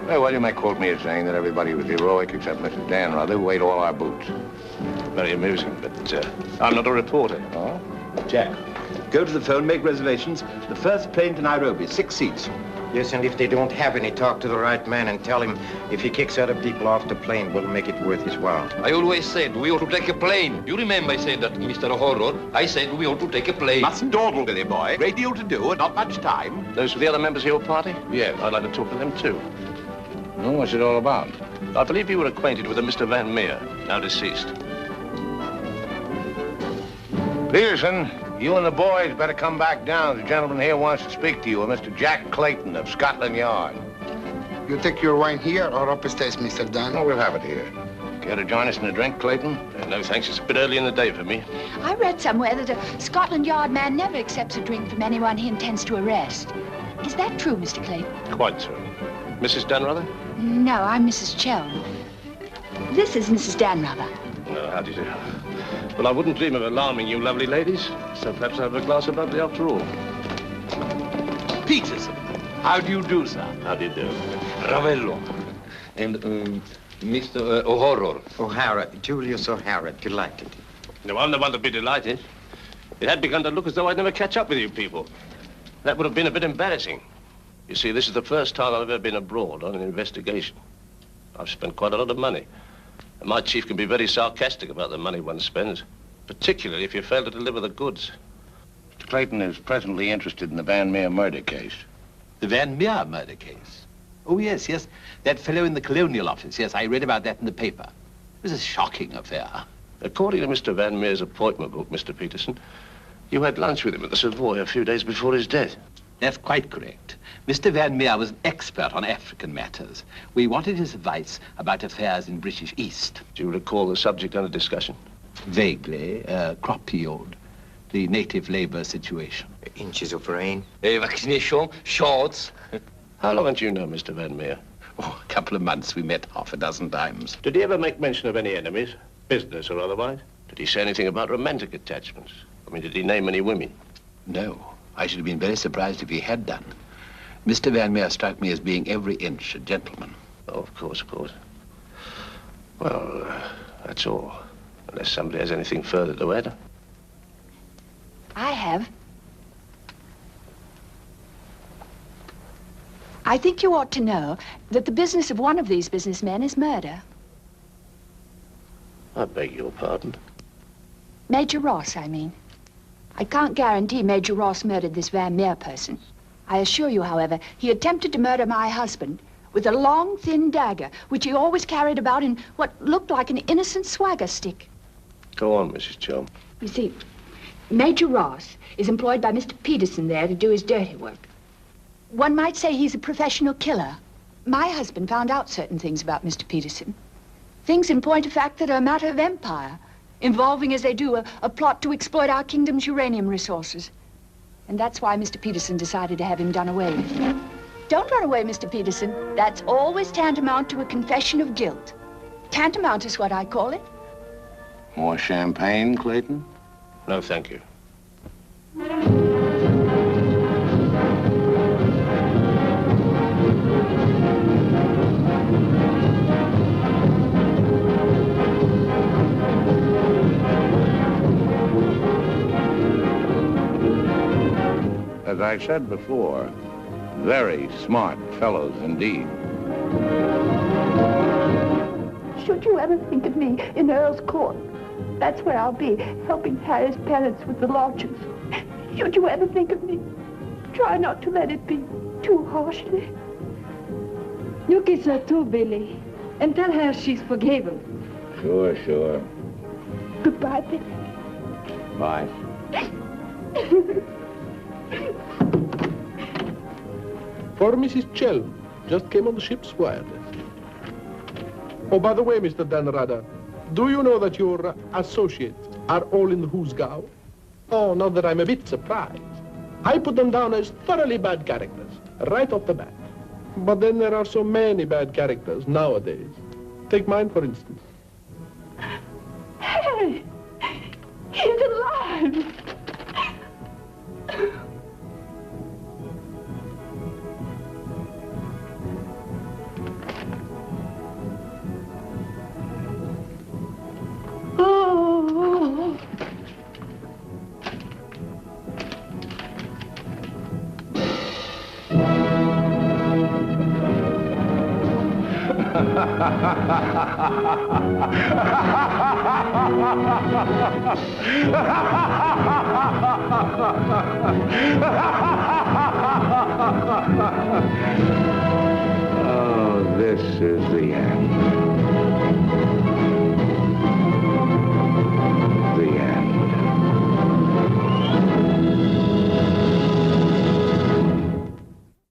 Very well, you may quote me as saying that everybody was heroic except Mrs. Dannreuthers, who ate all our boots. Very amusing, but I'm not a reporter. Oh? Jack, go to the phone, make reservations. The first plane to Nairobi, 6 seats. Yes, and if they don't have any, talk to the right man and tell him if he kicks other people off the plane, we'll make it worth his while. I always said we ought to take a plane. You remember I said that, Mr. Horror? I said we ought to take a plane. Mustn't dawdle, Billy boy. Great deal to do and not much time. Those are the other members of your party? Yes. I'd like to talk to them, too. Well, what's it all about? I believe you were acquainted with a Mr. Van Meer, now deceased. Peterson, you and the boys better come back down. The gentleman here wants to speak to you, Mr. Jack Clayton of Scotland Yard. You take your wine here or upstairs, Mr. Dunn? No, we'll have it here. Care to join us in a drink, Clayton? No, thanks. It's a bit early in the day for me. I read somewhere that a Scotland Yard man never accepts a drink from anyone he intends to arrest. Is that true, Mr. Clayton? Quite so. Mrs. Dannreuthers? No, I'm Mrs. Chelms. This is Mrs. Dannreuthers. No, how do you do? Well, I wouldn't dream of alarming you lovely ladies, so perhaps I'll have a glass of bubbly after all. Peterson, how do you do, sir? How do you do? Ravello. And Mr. Horror. O'Hara, Julius O'Hara, delighted. No, I'm the one to be delighted. It had begun to look as though I'd never catch up with you people. That would have been a bit embarrassing. You see, this is the first time I've ever been abroad on an investigation. I've spent quite a lot of money. And my chief can be very sarcastic about the money one spends, particularly if you fail to deliver the goods. Mr. Clayton is presently interested in the Van Meer murder case. The Van Meer murder case? Oh, yes, yes. That fellow in the Colonial Office. Yes, I read about that in the paper. It was a shocking affair. According to Mr. Van Meer's appointment book, Mr. Peterson, you had lunch with him at the Savoy a few days before his death. That's quite correct. Mr. Van Meer was an expert on African matters. We wanted his advice about affairs in British East. Do you recall the subject under discussion? Vaguely. Crop yield. The native labor situation. Inches of rain. Vaccination, shots. How long had you known Mr. Van Meer? Oh, a couple of months. We met half a dozen times. Did he ever make mention of any enemies, business or otherwise? Did he say anything about romantic attachments? I mean, did he name any women? No. I should have been very surprised if he had done. Mr. Van Meer struck me as being every inch a gentleman. Oh, of course, of course. Well, that's all. Unless somebody has anything further to add. I have. I think you ought to know that the business of one of these businessmen is murder. I beg your pardon. Major Ross, I mean. I can't guarantee Major Ross murdered this Van Meer person. I assure you, however, he attempted to murder my husband with a long, thin dagger, which he always carried about in what looked like an innocent swagger stick. Go on, Mrs. Chelms. You see, Major Ross is employed by Mr. Peterson there to do his dirty work. One might say he's a professional killer. My husband found out certain things about Mr. Peterson. Things, in point of fact, that are a matter of empire, involving, as they do, a plot to exploit our kingdom's uranium resources. And that's why Mr. Peterson decided to have him done away with. Don't run away, Mr. Peterson. That's always tantamount to a confession of guilt. Tantamount is what I call it. More champagne, Clayton? No, thank you. As I said before, very smart fellows indeed. Should you ever think of me in Earl's Court, that's where I'll be, helping Harry's parents with the lodgers. Should you ever think of me, try not to let it be too harshly. You kiss her too, Billy, and tell her she's forgiven. Sure, sure. Goodbye, Billy. Bye. For Mrs. Chelms, just came on the ship's wireless. Oh, by the way, Mr. Dannreuthers, do you know that your associates are all in the Husgau? Oh, not that I'm a bit surprised. I put them down as thoroughly bad characters, right off the bat. But then there are so many bad characters nowadays. Take mine, for instance. Harry! He's alive! Oh. Oh, this is the end.